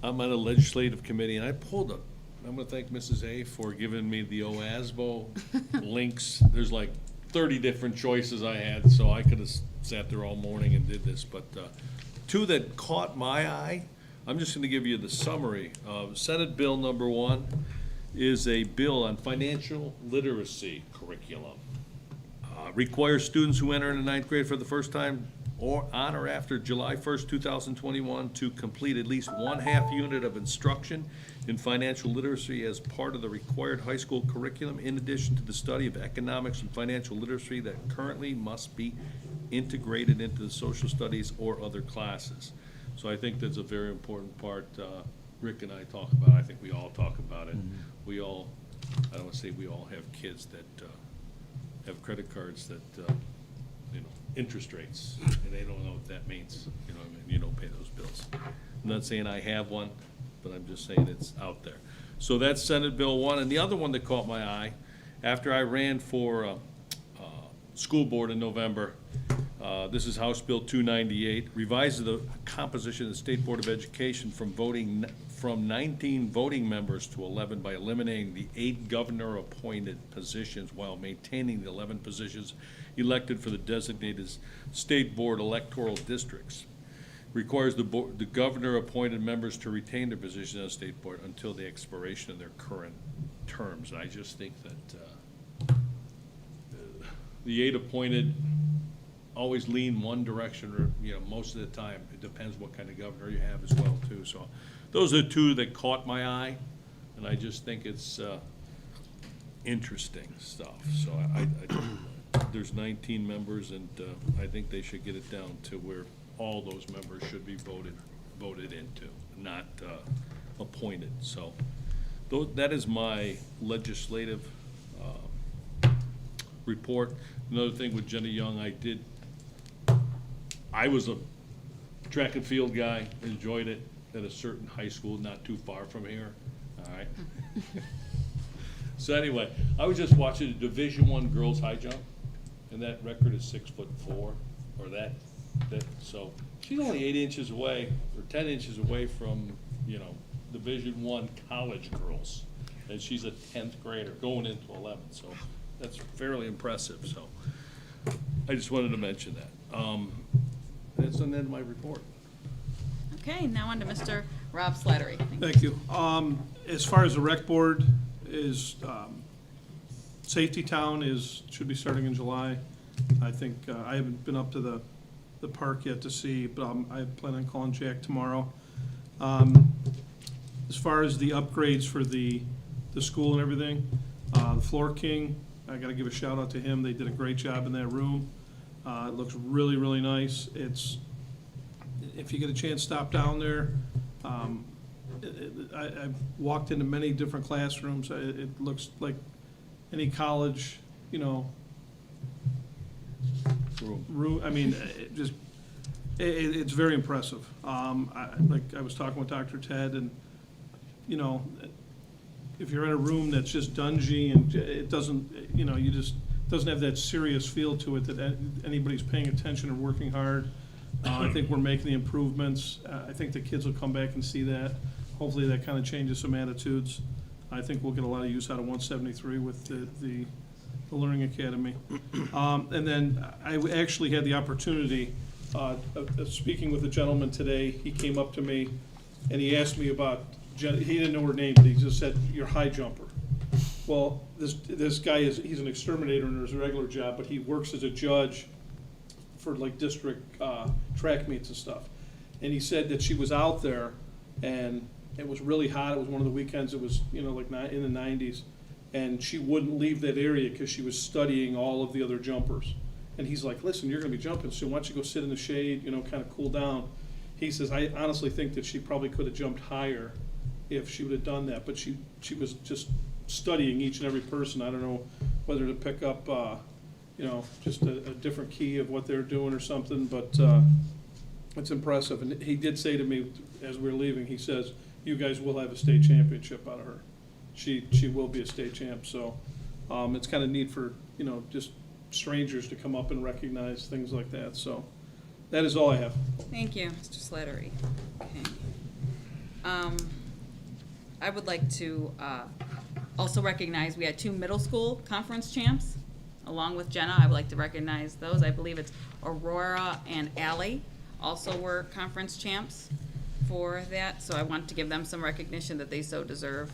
I'm on a legislative committee, and I'm gonna thank Mrs. A for giving me the OASBO links. There's like 30 different choices I had, so I could have sat there all morning and did this, but two that caught my eye, I'm just gonna give you the summary. Senate Bill number 1 is a bill on financial literacy curriculum. Requires students who enter in the ninth grade for the first time or on or after July 1st, 2021 to complete at least 1/2 unit of instruction in financial literacy as part of the required high school curriculum, in addition to the study of economics and financial literacy that currently must be integrated into the social studies or other classes. So I think that's a very important part. Rick and I talk about it. I think we all talk about it. We all, I don't want to say we all have kids that have credit cards that, interest rates, and they don't know what that means. You don't pay those bills. I'm not saying I have one, but I'm just saying it's out there. So that's Senate Bill 1. And the other one that caught my eye, after I ran for school board in November, this is House Bill 298, revises the composition of the State Board of Education from 19 voting members to 11 by eliminating the 8 governor-appointed positions while maintaining the 11 positions elected for the designated state board electoral districts. Requires the governor-appointed members to retain their position as state board until the expiration of their current terms. And I just think that the 8 appointed always lean one direction, or, most of the time. It depends what kind of governor you have as well, too. So those are 2 that caught my eye, and I just think it's interesting stuff. So there's 19 members, and I think they should get it down to where all those members should be voted into, not appointed. So that is my legislative report. Another thing with Jenny Young, I was a track and field guy, enjoyed it at a certain high school not too far from here, all right? So anyway, I was just watching a Division I girls high jump, and that record is 6'4", or that, so she's only 8 inches away, or 10 inches away from, Division I college girls, and she's a 10th grader going into 11, so that's fairly impressive, so I just wanted to mention that. That's the end of my report. Okay, now on to Mr. Rob Slattery. Thank you. As far as the rec board is, Safety Town should be starting in July. I think, I haven't been up to the park yet to see, but I plan on calling Jack tomorrow. As far as the upgrades for the school and everything, the Floor King, I gotta give a shout out to him. They did a great job in that room. It looks really, really nice. If you get a chance, stop down there. I've walked into many different classrooms. It looks like any college, room. I mean, it's very impressive. Like I was talking with Dr. Ted, and, if you're in a room that's just dungy and it doesn't, doesn't have that serious feel to it that anybody's paying attention or working hard. I think we're making the improvements. I think the kids will come back and see that. Hopefully that kind of changes some attitudes. I think we'll get a lot of use out of 173 with the Learning Academy. And then I actually had the opportunity, of speaking with a gentleman today. He came up to me and he asked me about, he didn't know her name, but he just said, "You're high jumper." Well, this guy he's an exterminator in his regular job, but he works as a judge for like district track meets and stuff. And he said that she was out there and it was really hot. It was one of the weekends. It was, like in the 90s. And she wouldn't leave that area because she was studying all of the other jumpers. And he's like, "Listen, you're going to be jumping, so why don't you go sit in the shade, kind of cool down." He says, "I honestly think that she probably could have jumped higher if she would have done that, but she was just studying each and every person. I don't know whether to pick up, just a different key of what they're doing or something, but it's impressive." And he did say to me as we were leaving, he says, "You guys will have a state championship out of her. She will be a state champ." So it's kind of neat for, just strangers to come up and recognize things like that. So that is all I have. Thank you, Mr. Slattery. Okay. I would like to also recognize, we had 2 middle school conference champs. Along with Jenna, I would like to recognize those. I believe it's Aurora and Allie also were conference champs for that, so I want to give them some recognition that they so deserve.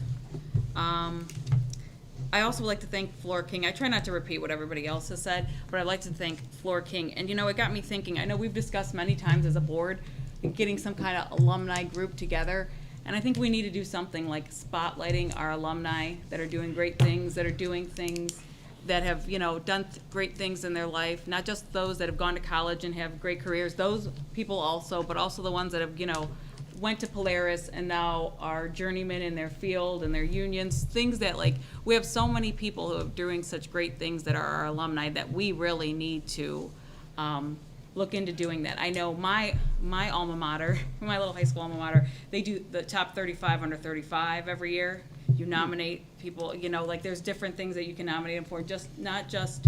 I also would like to thank Floor King. I try not to repeat what everybody else has said, but I'd like to thank Floor King. And it got me thinking, I know we've discussed many times as a board getting some kind of alumni group together, and I think we need to do something like spotlighting our alumni that are doing great things, that are doing things that have, done great things in their life, not just those that have gone to college and have great careers, those people also, but also the ones that have, went to Polaris and now are journeymen in their field and their unions, things that we have so many people who are doing such great things that are our alumni that we really need to look into doing that. I know my alma mater, my little high school alma mater, they do the top 35 under 35 every year. You nominate people, there's different things that you can nominate them for, not just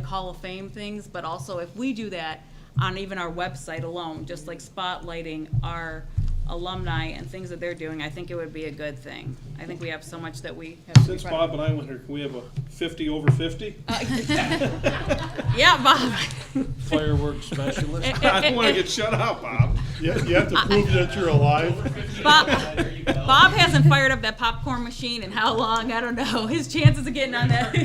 Hall of Fame things, but also if we do that on even our website alone, just spotlighting our alumni and things that they're doing, I think it would be a good thing. I think we have so much that we have to be Since proud of. Bob and I went here, can we have a 50 over 50? Yeah, Bob. Fireworks specialist. I don't want to get shut out, Bob. You have to prove that you're alive. Bob hasn't fired up that popcorn machine in how long? I don't know. His chances of getting on that.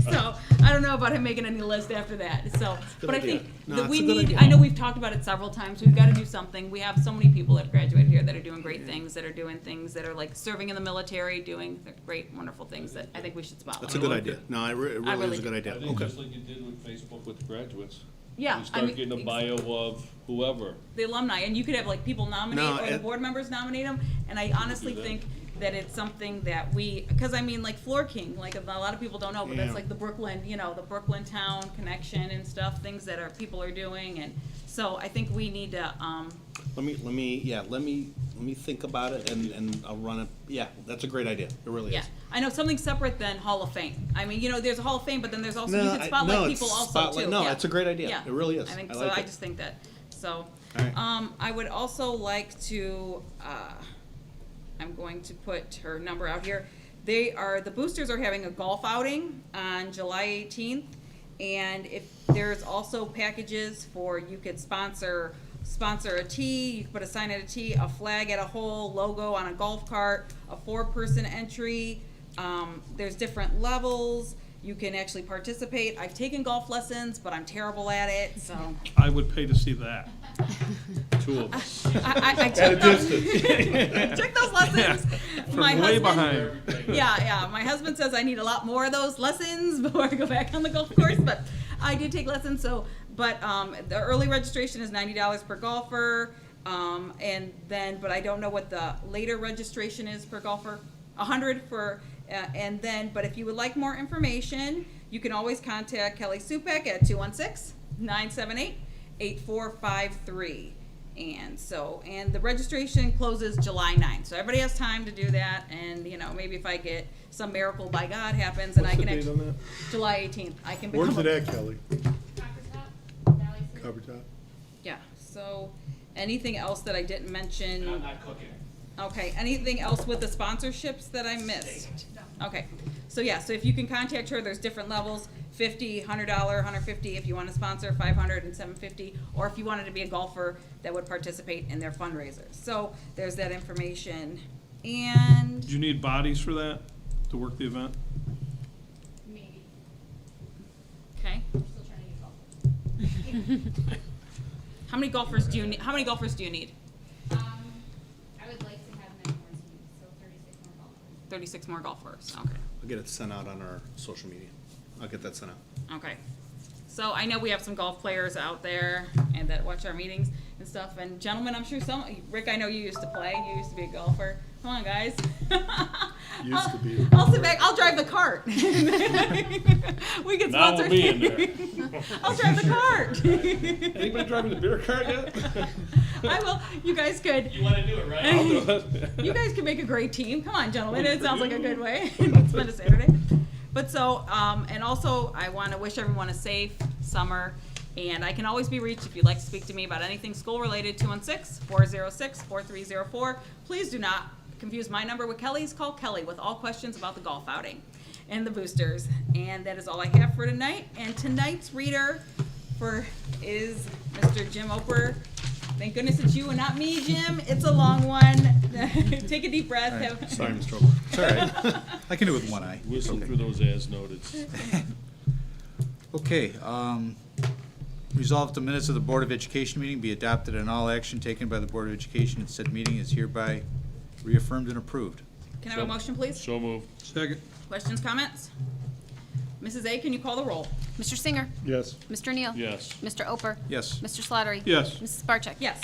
So I don't know about him making any list after that. So, but I think that we need. I know we've talked about it several times. We've got to do something. We have so many people that have graduated here that are doing great things, that are doing things that are serving in the military, doing great, wonderful things that I think we should spotlight. That's a good idea. No, it really is a good I idea. think Okay. just like you did with Facebook with the graduates. Yeah, You start getting a bio of whoever. the alumni, and you could have people nominate No, or the board members nominate them. And I honestly do that. think that it's something that because Floor King, a lot of people don't know, but Yeah. that's the Brooklyn, the Brooklyn town connection and stuff, things that people are doing, and so I think we need to. Let me think about it and I'll run it. Yeah, that's a great idea. It really Yeah, is. I know something separate than Hall of Fame. I mean, there's a Hall of Fame, but then there's also you can spotlight people also too. No, Yeah. it's a great idea. Yeah. It really is. I think I so. like I it. just think that. So, All right. I would also like to. I'm going to put her number out here. The boosters are having a golf outing on July 18th, and if there's also packages for you could sponsor a tee, you can put a sign at a tee, a flag at a hole, logo on a golf cart, a 4-person entry. There's different levels. You can actually participate. I've taken golf lessons, but I'm terrible at it, so. I would pay to see that. 2 of us. I At a took those, distance. took those lessons. From way behind. Yeah. My husband says I need a lot more of those lessons before I go back on the golf course, but I did take lessons. So, but the early registration is $90 per golfer, but I don't know what the later registration is per golfer. $100 for, but if you would like more information, you can always contact Kelly Supek at 216-978-8453. And so, and the registration closes July 9th, so everybody has time to do that, and, you know, maybe if I get some miracle by God happens and I What's the can date on that? July 18th, I can become. Where's it at, Kelly? Cover top? Yeah, so, anything else that I didn't mention? I'm not cooking. Okay, anything else with the sponsorships that I missed? Okay, so yeah, so if you can contact her, there's different levels, $50, $100, $150 if you want to sponsor, $500 and $750, or if you wanted to be a golfer that would participate in their fundraisers. So there's that information, and, Do you need bodies for that, to work the event? Maybe. okay. We're still trying to get golf. How many golfers do you need? I would like to have many more teams, so 36 more golfers. 36 more golfers, okay. I'll get it sent out on our social media. I'll get that sent out. Okay. So I know we have some golf players out there and that watch our meetings and stuff. And gentlemen, I'm sure Rick, I know you used to play. You used to be a golfer. Come on, guys. Used to be. I'll sit back. I'll drive the cart. We can Now sponsor. we'll be in there. I'll drive the cart. Anybody driving the beer cart yet? I will. You guys could. You wanna do it, right? I'll do it. You guys can make a great team. Come on, gentlemen. It sounds like a good way to spend a Saturday. But so, and also, I want to wish everyone a safe summer. And I can always be reached if you'd like to speak to me about anything school-related, 216-406-4304. Please do not confuse my number with Kelly's. Call Kelly with all questions about the golf outing and the boosters. And that is all I have for tonight. And tonight's reader is Mr. Jim Oper. Thank goodness it's you and not me, Jim. It's a long one. Take a deep breath. Sorry, Mr. Ober. It's all right. I can do it with one eye. Whistle through those as noted. Okay, resolved the minutes of the Board of Education meeting be adopted and all action taken by the Board of Education at said meeting is hereby reaffirmed and approved. Can I have a motion, please? So moved. Second. Questions, comments? Mrs. A, can you call the roll? Mr. Singer. Yes. Mr. Neal. Yes. Mr. Oper. Yes. Mr. Slattery. Yes. Mrs. Barcheck. Yes.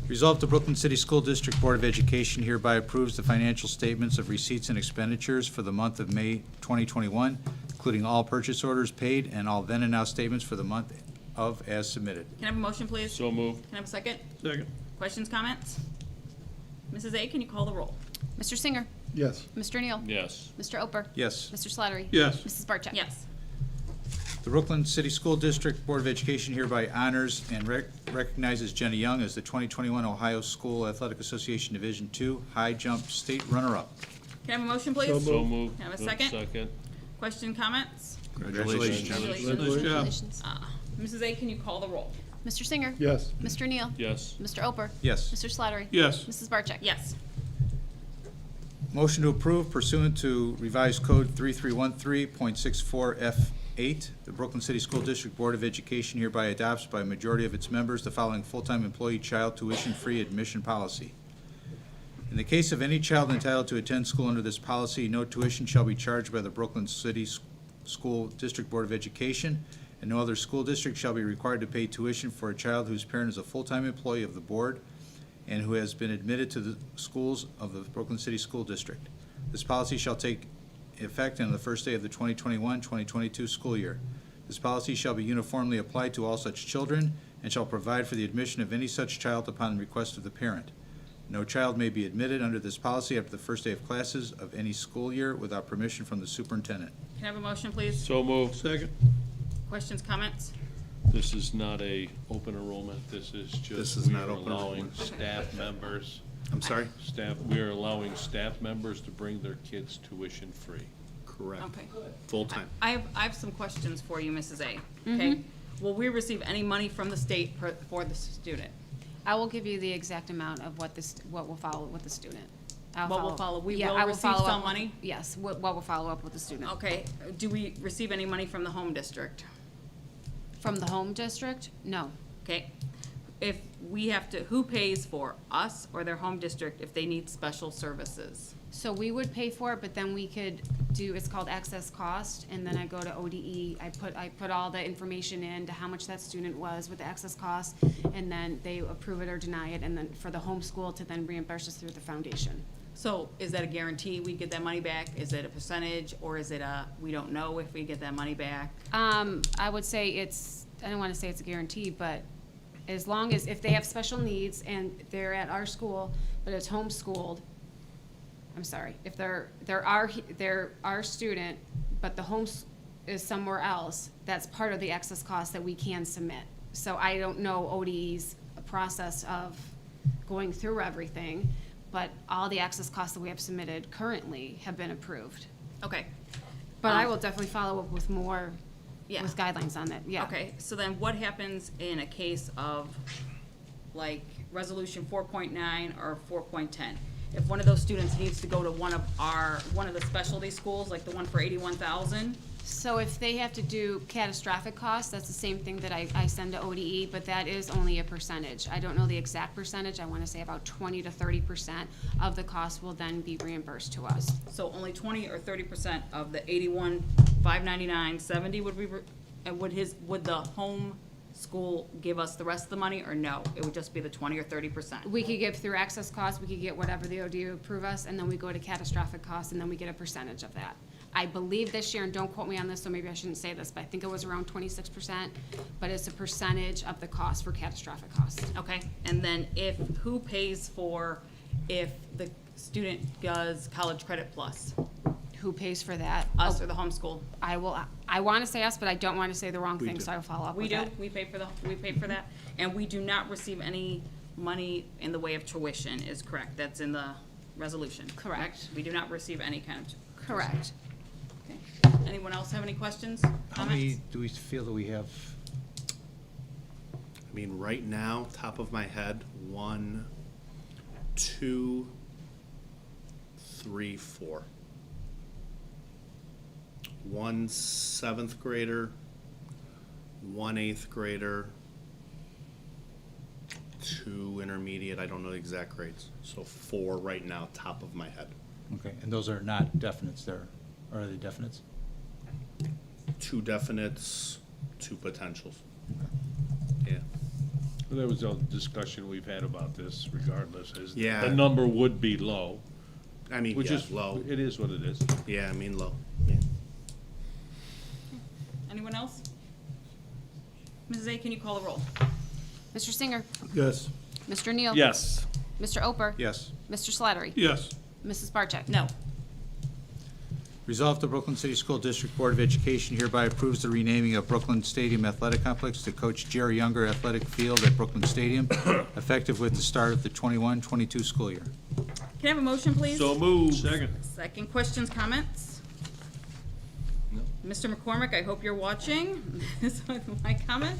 Resolved the Brooklyn City School District Board of Education hereby approves the financial statements of receipts and expenditures for the month of May 2021, including all purchase orders paid and all then and now statements for the month of as submitted. Can I have a motion, please? So moved. Can I have a second? Second. Questions, comments? Mrs. A, can you call the roll? Mr. Singer. Yes. Mr. Neal. Yes. Mr. Oper. Yes. Mr. Slattery. Yes. Mrs. Barcheck. Yes. The Brooklyn City School District Board of Education hereby honors and recognizes Jenny Young as the 2021 Ohio School Athletic Association Division II High Jump State Runner-Up. Can I have a motion, please? So moved. Can I have a Yep, second? Second. Question, comments? Congratulations, Jenny. Nice job. Congratulations. Mrs. A, can you call the roll? Mr. Singer. Yes. Mr. Neal. Yes. Mr. Oper. Yes. Mr. Slattery. Yes. Mrs. Barcheck. Yes. Motion to approve pursuant to revised code 3313.64F8. The Brooklyn City School District Board of Education hereby adopts by a majority of its members the following full-time employee child tuition-free admission policy. In the case of any child entitled to attend school under this policy, no tuition shall be charged by the Brooklyn City School District Board of Education, and no other school district shall be required to pay tuition for a child whose parent is a full-time employee of the board and who has been admitted to the schools of the Brooklyn City School District. This policy shall take effect on the first day of the 2021-2022 school year. This policy shall be uniformly applied to all such children and shall provide for the admission of any such child upon request of the parent. No child may be admitted under this policy after the first day of classes of any school year without permission from the superintendent. Can I have a motion, please? So moved. Second. Questions, comments? This is not a open enrollment. This is just. This is not open We are allowing enrollment. staff members, I'm sorry? we are allowing staff members to bring their kids tuition free. Correct. Okay. Full-time. I have some questions for you, Mrs. A. Okay? Will we receive any money from the state for the student? I will give you the exact amount of what will follow with the student. I'll What will follow? We Yeah, will I receive follow some up- money? Yes, what will follow up with the student. Okay. Do we receive any money from the home district? From the home district? No. Okay. If we have to, who pays for us or their home district if they need special services? So we would pay for it, but then we could do, it's called excess cost, and then I go to ODE, I put all the information in to how much that student was with the excess cost, and then they approve it or deny it, and then for the homeschool to then reimburse us through the foundation. So is that a guarantee we get that money back? Is it a percentage or is it we don't know if we get that money back? I would say I don't wanna say it's a guarantee, but As long as, if they have special needs and they're at our school, but it's homeschooled, I'm sorry, if they're our student, but the home is somewhere else, that's part of the excess cost that we can submit. So I don't know ODE's process of going through everything, but all the excess costs that we have submitted currently have been approved. Okay. But I will definitely follow up with more, Yeah. with guidelines on that, yeah. Okay, so then what happens in a case of, like, resolution 4.9 or 4.10? If one of those students needs to go to one of the specialty schools, like the one for 81,000? So if they have to do catastrophic costs, that's the same thing that I send to ODE, but that is only a percentage. I don't know the exact percentage. I want to say about 20 to 30% of the cost will then be reimbursed to us. So only 20 or 30% of the 81,599.70 would be, would the home school give us the rest of the money, or no? It would just be the 20 or 30%? We could give through excess costs, we could get whatever the ODE would approve us, and then we go to catastrophic costs, and then we get a percentage of that. I believe this year, and don't quote me on this, so maybe I shouldn't say this, but I think it was around 26%, but it's a percentage of the cost for catastrophic costs. Okay, and then who pays for if the student does College Credit Plus? Who pays for that? Us or the homeschool? I want to say us, but I don't want to say the wrong thing, do. so I'll follow up We with do, that. we pay for that, and we do not receive any money in the way of tuition, is correct? That's in the resolution. Correct. We do not receive any kind of. Correct. Okay. Anyone else have any questions, How many comments? do we feel that we have? I mean, right now, top of my head, 1, 2, 3, 4. 1 7th grader, 1 8th grader, 2 intermediate, I don't know the exact grades. So 4 right now, top of my head. Okay, and those are not definites there, or are they definites? 2 definites, 2 potentials. Yeah. Well, there was a discussion we've had about this regardless, is Yeah. the number would be low, I mean, which yeah, is low. It is what it is. Yeah, I mean, low. Yeah. Anyone else? Mrs. A, can you call the roll? Mr. Singer, Yes. Mr. Neal? Yes. Mr. Oper? Yes. Mr. Slattery? Yes. Mrs. Barcheck? No. Resolved, the Brooklyn City School District Board of Education hereby approves the renaming of Brooklyn Stadium Athletic Complex to Coach Jerry Younger Athletic Field at Brooklyn Stadium, effective with the start of the 21-22 school year. Can I have a motion, please? So moved. Second. Second, questions, comments? No. Mr. McCormick, I hope you're watching. This is my comment.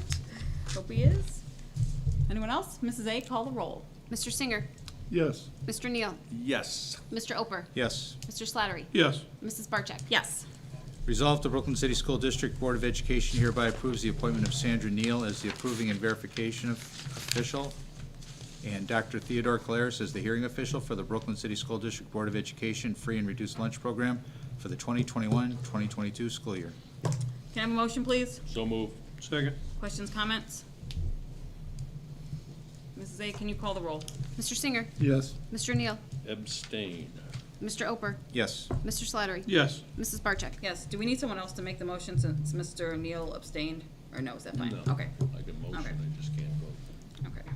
Hope he is. Anyone else? Mrs. A, call the roll. Mr. Singer, Yes. Mr. Neal? Yes. Mr. Oper? Yes. Mr. Slattery? Yes. Mrs. Barcheck? Yes. Resolved, the Brooklyn City School District Board of Education hereby approves the appointment of Sandra Neal as the approving and verification official, and Dr. Theodore Claris as the hearing official for the Brooklyn City School District Board of Education free and reduced lunch program for the 2021-2022 school year. Can I have a motion, please? So moved. Second. Questions, comments? Mrs. A, can you call the roll? Mr. Singer, Yes. Mr. Neal? Abstain. Mr. Oper? Yes. Mr. Slattery? Yes. Mrs. Barcheck? Yes. Do we need someone else to make the motion since Mr. Neal abstained? Or no, is that fine? No. Okay, Like a motion, Okay. I just can't vote. okay.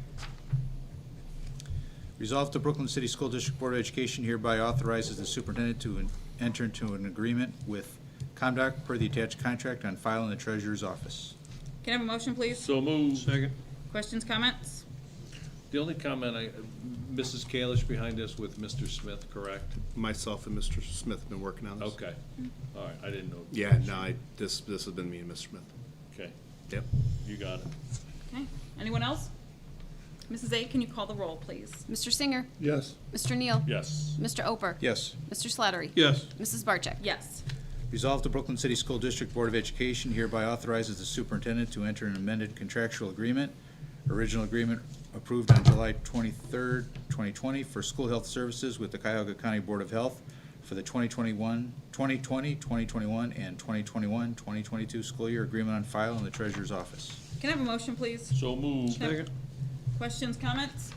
Resolved, the Brooklyn City School District Board of Education hereby authorizes the superintendent to enter into an agreement with ComDoc per the attached contract on file in the treasurer's office. Can I have a motion, please? So moved. Second. Questions, comments? The only comment, Mrs. Kalish behind us with Mr. Smith, correct? Myself and Mr. Smith have been working on this. Okay. All right, I didn't know. Yeah, no, this has been me and Mr. Smith. Okay, Yep. you got it. Okay. Anyone else? Mrs. A, can you call the roll, please? Mr. Singer, Yes. Mr. Neal? Yes. Mr. Oper? Yes. Mr. Slattery? Yes. Mrs. Barcheck? Yes. Resolved, the Brooklyn City School District Board of Education hereby authorizes the superintendent to enter an amended contractual agreement. Original agreement approved on July 23rd, 2020 for school health services with the Cuyahoga County Board of Health for the 2020, 2021, and 2021-2022 school year. Agreement on file in the treasurer's office. Can I have a motion, please? So moved. Second. Questions, comments?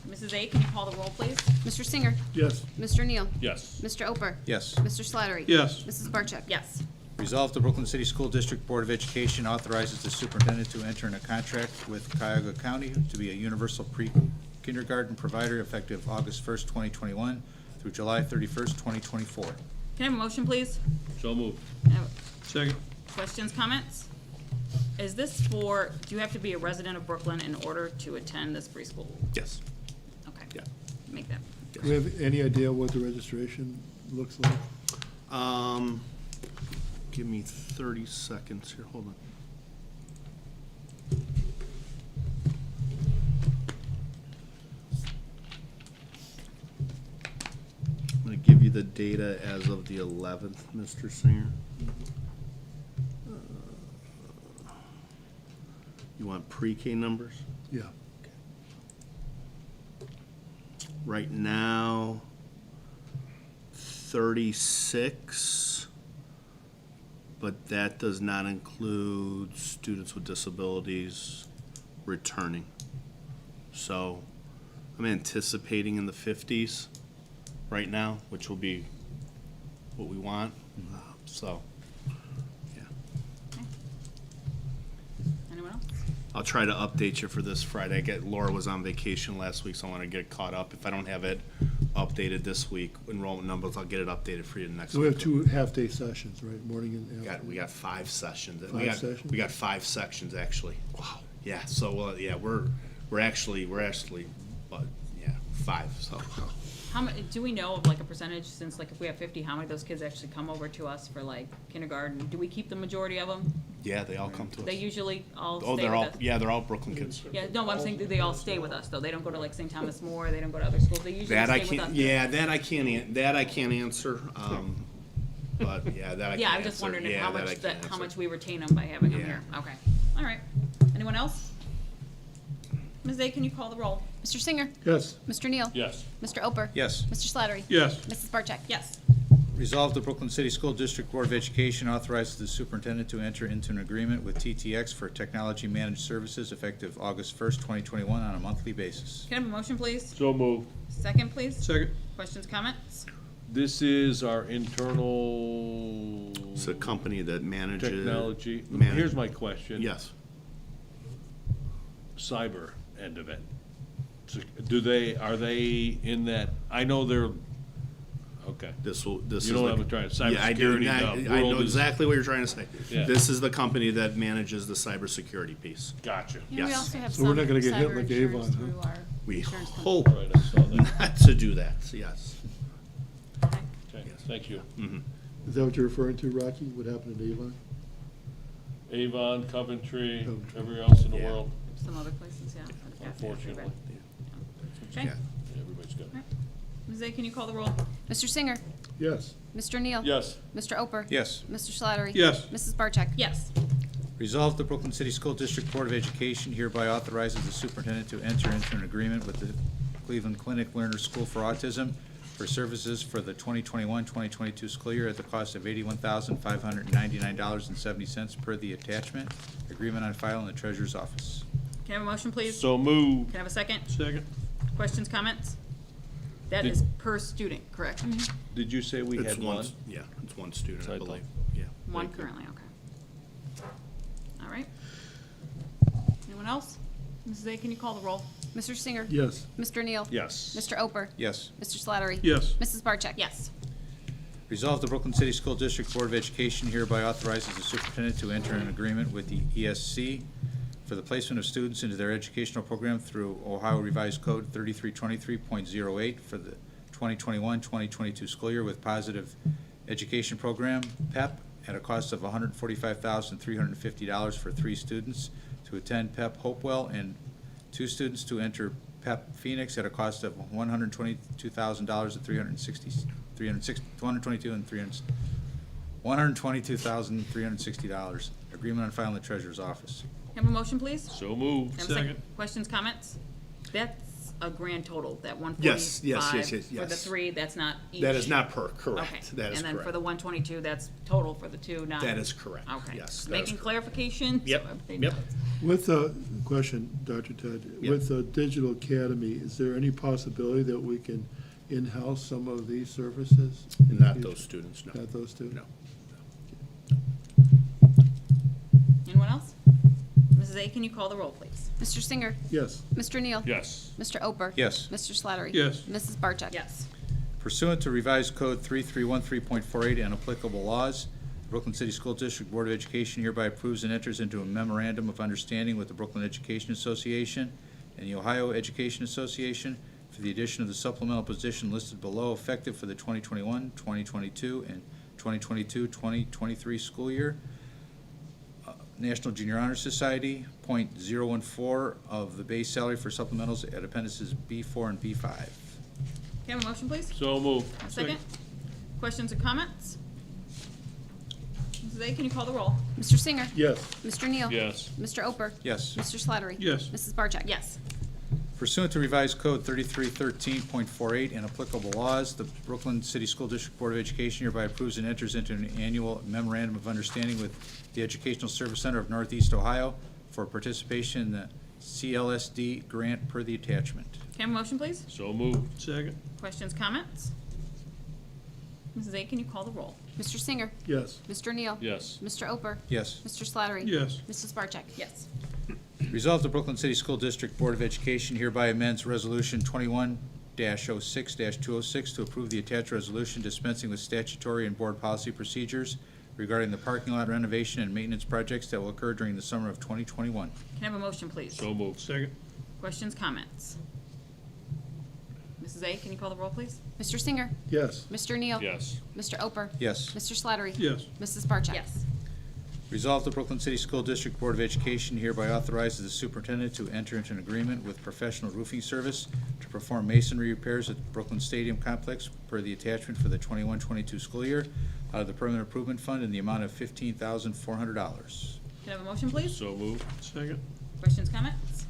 Mrs. A, can you call the roll, please? Mr. Singer, Yes. Mr. Neal? Yes. Mr. Oper? Yes. Mr. Slattery? Yes. Mrs. Barcheck? Yes. Resolved, the Brooklyn City School District Board of Education authorizes the superintendent to enter in a contract with Cuyahoga County to be a universal pre-kindergarten provider effective August 1st, 2021 through July 31st, 2024. Can I have a motion, please? So moved. Second. Questions, comments? Is this for, do you have to be a resident of Brooklyn in order to attend this preschool? Yes. Okay. Yeah. Make that. Do we have any idea what the registration looks like? Give me 30 seconds here, hold on. I'm gonna give you the data as of the 11th, Mr. Singer. You want pre-K numbers? Yeah. Right now, 36, but that does not include students with disabilities returning. So I'm anticipating in the 50s right now, which will be what we want. So, yeah. Anyone else? I'll try to update you for this Friday. Laura was on vacation last week, so I want to get it caught up. If I don't have it updated this week, enrollment numbers, I'll get it updated for you next So we week. have 2 half-day sessions, right, morning and afternoon? We got 5 sessions. Five sessions? We got 5 sections, actually. Wow. Yeah, so, yeah, we're actually, but, yeah, 5, so. How many, do we know of like a percentage, since like if we have 50, how many of those kids actually come over to us for like kindergarten? Do we keep the majority of them? Yeah, they all come to us. They usually all Oh, stay they're with all, us? yeah, they're all Brooklyn kids. Yeah, no, I'm saying that they all stay with us, though. They don't go to like St. Thomas More, they don't go to other schools. They usually That I stay with us. can't, yeah, that I can't answer, but, yeah, that I can't answer. Yeah, I was just wondering if Yeah, how that I much, can't how answer. much we retain them by having them Yeah. here. Okay, all right. Anyone else? Ms. A, can you call the roll? Mr. Singer. Yes. Mr. Neal. Yes. Mr. Oper. Yes. Mr. Slattery. Yes. Mrs. Barcheck. Yes. Resolved, the Brooklyn City School District Board of Education authorizes the superintendent to enter into an agreement with TTX for technology managed services effective August 1st, 2021 on a monthly basis. Can I have a motion, please? So moved. Second, please? Second. Questions, comments? This is our internal It's a company that manages. technology. manage- Here's my question. Yes. Cyber end of it. So are they in that, I know they're, okay. This is. You know what the- I'm trying to- Yeah, I do. cybersecurity, Now, the I know world is- exactly what you're trying to say. Yeah. This is the company that manages the cybersecurity piece. Gotcha. And we Yes. also have So we're some not gonna get hit cyber like insurance Avon, huh? through our We insurance company. hope Right, I saw that. not to do that, yes. Okay, thank you. Mhm. Is that what you're referring to, Rocky? What happened at Avon? Avon, Coventry, Coventry. everywhere else in the Yeah. world, Some other places, yeah. unfortunately. Okay. Yeah. Everybody's good. Ms. A, can you call the roll? Mr. Singer. Yes. Mr. Neal. Yes. Mr. Oper. Yes. Mr. Slattery. Yes. Mrs. Barcheck. Yes. Resolved, the Brooklyn City School District Board of Education hereby authorizes the superintendent to enter into an agreement with the Cleveland Clinic Lerner School for Autism for services for the 2021-2022 school year at the cost of $81,599.70 per the attachment. Agreement on file in the treasurer's office. Can I have a motion, please? So moved. Can I have a second? Second. Questions, comments? That Did- is per student, correct? Did you say we It's had one? Yeah, it's one student, I I thought. believe, yeah. One Thank you. currently, okay. All right. Anyone else? Mrs. A, can you call the roll? Mr. Singer. Yes. Mr. Neal. Yes. Mr. Oper. Yes. Mr. Slattery. Yes. Mrs. Barcheck. Yes. Resolved, the Brooklyn City School District Board of Education hereby authorizes the superintendent to enter an agreement with the ESC for the placement of students into their educational program through Ohio Revised Code 3323.08 for the 2021-2022 school year with Positive Education Program, PEP, at a cost of $145,350 for 3 students to attend PEP Hopewell and 2 students to enter PEP Phoenix at a cost of $122,000 and $122,360. Agreement on file in the treasurer's office. Have a motion, please? So moved. Have a second? Second. Questions, comments? That's a grand total, that Yes, 145 for the yes. 3, that's not each? That is not per, Okay. correct, that is And then for correct. the 122, that's total for the 2, not? That is correct, Okay. yes, Just that is making correct. clarification? so Yep, everybody yep. knows. With the question, Dr. Ted, Yep. with the Digital Academy, is there any possibility that we can in-house some of these services? in the Not future? those students, no. Not those two? No. Anyone else? Mrs. A, can you call the roll, please? Mr. Singer. Yes. Mr. Neal. Yes. Mr. Oper. Yes. Mr. Slattery. Yes. Mrs. Barcheck. Yes. Pursuant to revised code 3313.48 and applicable laws, the Brooklyn City School District Board of Education hereby approves and enters into a memorandum of understanding with the Brooklyn Education Association and the Ohio Education Association for the addition of the supplemental position listed below, effective for the 2021, 2022, and 2022-2023 school year. National Junior Honor Society, .014 of the base salary for supplementals at appendices B4 and B5. Can I have a motion, please? So moved. A second. Questions or comments? Mrs. A, can you call the roll? Mr. Singer. Yes. Mr. Neal. Yes. Mr. Oper. Yes. Mr. Slattery. Yes. Mrs. Barcheck. Yes. Pursuant to revised code 3313.48 and applicable laws, the Brooklyn City School District Board of Education hereby approves and enters into an annual memorandum of understanding with the Educational Service Center of Northeast Ohio for participation in the CLSD grant per the attachment. Can I have a motion, please? So moved. Second. Questions, comments? Mrs. A, can you call the roll? Mr. Singer. Yes. Mr. Neal. Yes. Mr. Oper. Yes. Mr. Slattery. Yes. Mrs. Barcheck. Yes. Resolved, the Brooklyn City School District Board of Education hereby amends Resolution 21-06-206 to approve the attached resolution dispensing with statutory and board policy procedures regarding the parking lot renovation and maintenance projects that will occur during the summer of 2021. Can I have a motion, please? So moved. Second. Questions, comments? Mrs. A, can you call the roll, please? Mr. Singer. Yes. Mr. Neal. Yes. Mr. Oper. Yes. Mr. Slattery. Yes. Mrs. Barcheck. Yes. Resolved, the Brooklyn City School District Board of Education hereby authorizes the superintendent to enter into an agreement with Professional Roofing Service to perform masonry repairs at the Brooklyn Stadium Complex per the attachment for the 21-22 school year out of the Permanent Improvement Fund in the amount of $15,400. Can I have a motion, please? So moved. Second. Questions, comments?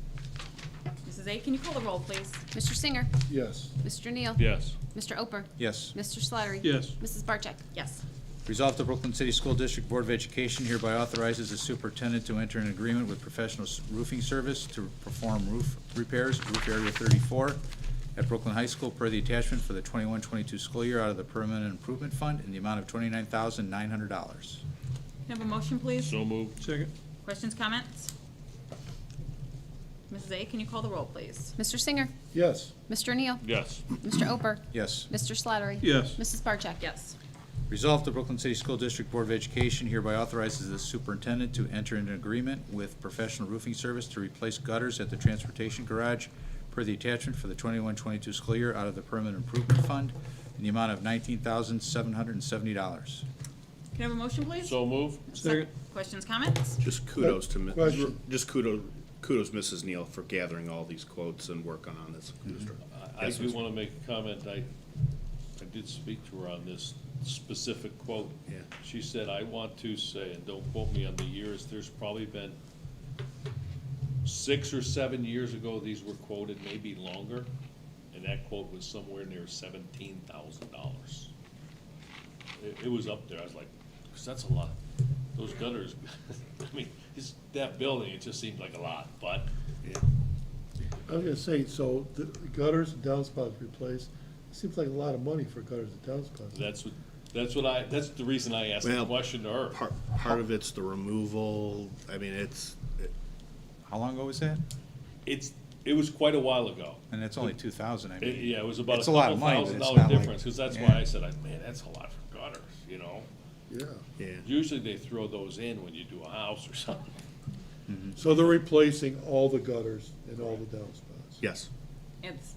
Mrs. A, can you call the roll, please? Mr. Singer. Yes. Mr. Neal. Yes. Mr. Oper. Yes. Mr. Slattery. Yes. Mrs. Barcheck. Yes. Resolved, the Brooklyn City School District Board of Education hereby authorizes the superintendent to enter an agreement with Professional Roofing Service to perform roof repairs, roof area 34, at Brooklyn High School per the attachment for the 21-22 school year out of the Permanent Improvement Fund in the amount of $29,900. Can I have a motion, please? So moved. Second. Questions, comments? Mrs. A, can you call the roll, please? Mr. Singer. Yes. Mr. Neal. Yes. Mr. Oper. Yes. Mr. Slattery. Yes. Mrs. Barcheck. Yes. Resolved, the Brooklyn City School District Board of Education hereby authorizes the superintendent to enter into an agreement with Professional Roofing Service to replace gutters at the transportation garage per the attachment for the 21-22 school year out of the Permanent Improvement Fund in the amount of $19,770. Can I have a motion, please? So moved. Second. Questions, comments? Just kudos to, Question. just kudos Mrs. Neal for gathering all these quotes and working on this. I Yes, do Ms. want to make a comment. I did speak to her on this specific quote. Yeah. She said, I want to say, and don't quote me on the years, there's probably been 6 or 7 years ago, these were quoted, maybe longer, and that quote was somewhere near $17,000. It was up there. I was like, because that's a lot. Those gutters, I mean, that building, it just seemed like a lot, but Yeah. I was gonna say, so the gutters and downspouts replaced, it seems like a lot of money for gutters and downspouts. that's the reason I asked the Well, question to her. Part of it's the removal, I mean, How long ago was that? It was quite a while ago. And it's only 2,000, I mean. Yeah, it was about It's a a lot couple of money, but $1,000 it's not like- difference, because that's yeah. why I said, man, that's a lot for gutters, you know? Yeah. yeah. Usually they throw those in when you do a house or something. So they're replacing all the gutters and all the downspouts. Yes, It's,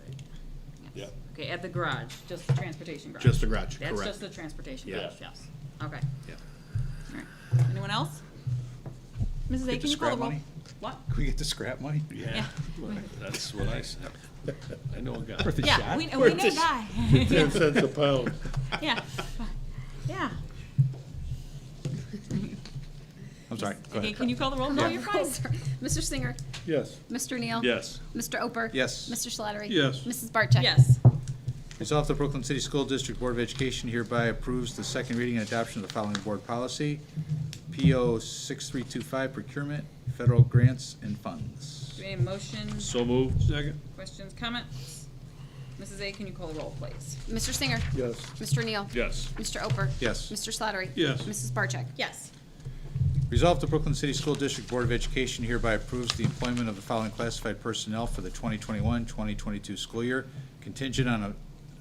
Yeah. okay, at the garage, just the transportation garage? just the garage, That's correct. just the transportation Yeah. garage, yes. Okay. Yeah. All right. Anyone else? Mrs. A, Get can the you call the scrap roll? money? What? Can we get the scrap money? Yeah, that's what I said. I know a guy. Worth a Yeah, shot? we know a guy. 10 cents a pound. Yeah, yeah. I'm sorry, go Okay, ahead. can you call the roll? No, you're fine. Mr. Singer. Yes. Mr. Neal. Yes. Mr. Oper. Yes. Mr. Slattery. Yes. Mrs. Barcheck. Yes. Resolved, the Brooklyn City School District Board of Education hereby approves the second reading and adoption of the following board policy. PO 6325, procurement, federal grants and funds. Do we have a motion? So moved. Second. Questions, comments? Mrs. A, can you call the roll, please? Mr. Singer. Yes. Mr. Neal. Yes. Mr. Oper. Yes. Mr. Slattery. Yes. Mrs. Barcheck. Yes. Resolved, the Brooklyn City School District Board of Education hereby approves the employment of the following classified personnel for the 2021-2022 school year, contingent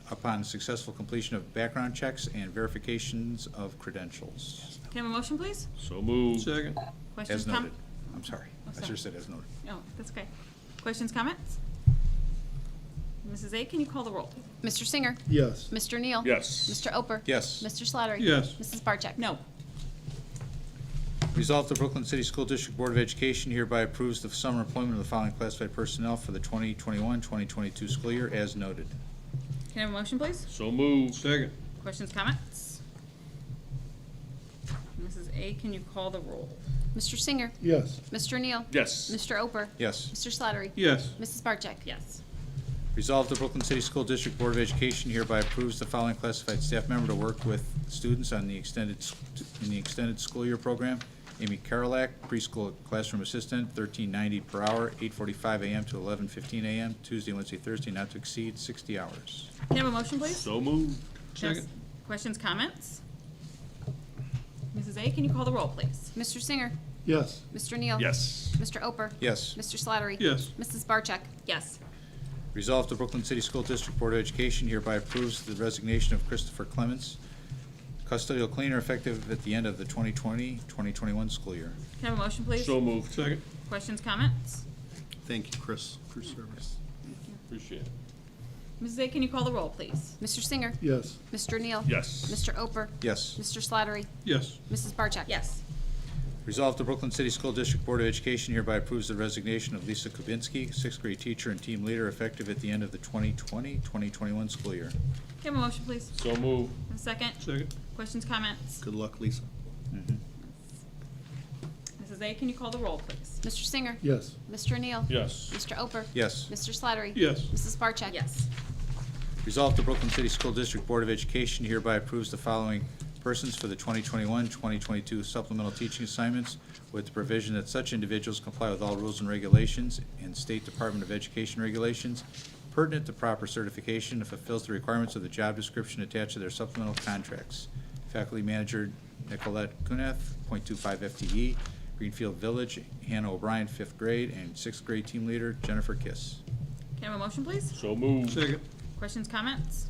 upon successful completion of background checks and verifications of credentials. Can I have a motion, please? So moved. Second. Questions, As noted. I'm sorry. Oh, I should sorry. have said as noted. No, that's okay. Questions, comments? Mrs. A, can you call the roll? Mr. Singer. Yes. Mr. Neal. Yes. Mr. Oper. Yes. Mr. Slattery. Yes. Mrs. Barcheck. No. Resolved, the Brooklyn City School District Board of Education hereby approves the summer employment of the following classified personnel for the 2021-2022 school year as noted. Can I have a motion, please? So moved. Second. Questions, comments? Mrs. A, can you call the roll? Mr. Singer. Yes. Mr. Neal. Yes. Mr. Oper. Yes. Mr. Slattery. Yes. Mrs. Barcheck. Yes. Resolved, the Brooklyn City School District Board of Education hereby approves the following classified staff member to work with students on the extended school year program. Amy Karolak, preschool classroom assistant, $13.90 per hour, 8:45 a.m. to 11:15 a.m., Tuesday, Wednesday, Thursday, not to exceed 60 hours. Can I have a motion, please? So moved. Second. Questions, comments? Mrs. A, can you call the roll, please? Mr. Singer. Yes. Mr. Neal. Yes. Mr. Oper. Yes. Mr. Slattery. Yes. Mrs. Barcheck. Yes. Resolved, the Brooklyn City School District Board of Education hereby approves the resignation of Christopher Clements, custodial cleaner, effective at the end of the 2020-2021 school year. Can I have a motion, please? So moved. Second. Questions, comments? Thank you, Chris, for your service. Appreciate it. Mrs. A, can you call the roll, please? Mr. Singer. Yes. Mr. Neal. Yes. Mr. Oper. Yes. Mr. Slattery. Yes. Mrs. Barcheck. Yes. Resolved, the Brooklyn City School District Board of Education hereby approves the resignation of Lisa Kubinski, sixth grade teacher and team leader, effective at the end of the 2020-2021 school year. Can I have a motion, please? So moved. Have a second? Second. Questions, comments? Good luck, Lisa. Mhm. Mrs. A, can you call the roll, please? Mr. Singer. Yes. Mr. Neal. Yes. Mr. Oper. Yes. Mr. Slattery. Yes. Mrs. Barcheck. Yes. Resolved, the Brooklyn City School District Board of Education hereby approves the following persons for the 2021-2022 supplemental teaching assignments with the provision that such individuals comply with all rules and regulations and State Department of Education regulations pertinent to proper certification and fulfills the requirements of the job description attached to their supplemental contracts. Faculty Manager Nicolette Kuneth, .25 FTE, Greenfield Village, Hannah O'Brien, 5th grade, and 6th grade team leader Jennifer Kiss. Can I have a motion, please? So moved. Second. Questions, comments?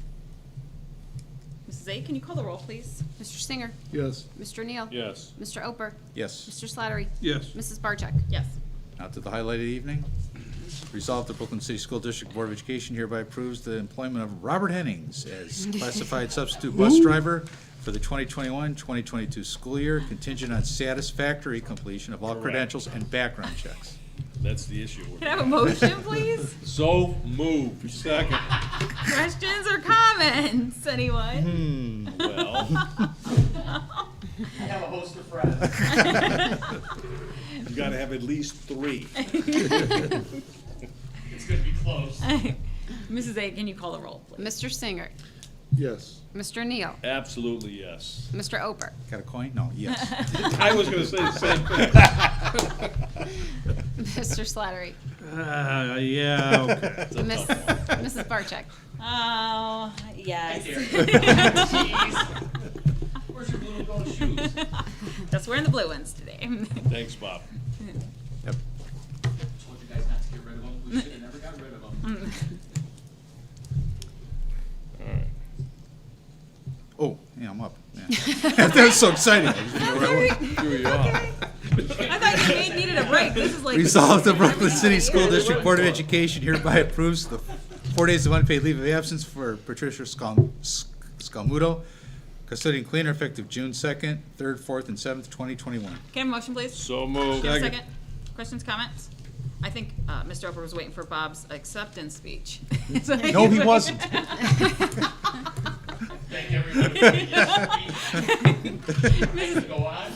Mrs. A, can you call the roll, please? Mr. Singer. Yes. Mr. Neal. Yes. Mr. Oper. Yes. Mr. Slattery. Yes. Mrs. Barcheck. Yes. Now to the highlighted evening. Resolved, the Brooklyn City School District Board of Education hereby approves the employment of Robert Hennings as classified substitute bus driver for the 2021-2022 school year, contingent on satisfactory completion of all Correct. credentials and background checks. That's the issue. Can I have a motion, please? So moved. Second. Questions or comments, anyone? Well, I have a host of friends. you gotta have at least 3. It's gonna be close. Mrs. A, can you call the roll, please? Mr. Singer. Yes. Mr. Neal. Absolutely yes. Mr. Oper. Got a coin? No, yes. I was gonna say the same thing. Mr. Slattery. Yeah, okay. It's a Miss, tough one. Mrs. Barcheck. Oh, yes. Jeez. Where's your blue and gold shoes? Just wearing the blue ones today. Thanks, Bob. Yep. Told you guys not to get rid of them. We should have never got rid of them. All right. Oh, yeah, I'm up. Yeah. That was so exciting. Here you are. I thought you needed a break. This is like. Resolved, the Brooklyn City School District Board of Education hereby approves the 4 days of unpaid leave of absence for Patricia Scalmuto, custodian cleaner, effective June 2nd, 3rd, 4th, and 7th, 2021. Can I have a motion, please? So moved. Can I have a second? Questions, comments? I think Mr. Oper was waiting for Bob's acceptance speech. No, he wasn't. Thank everybody for the go on.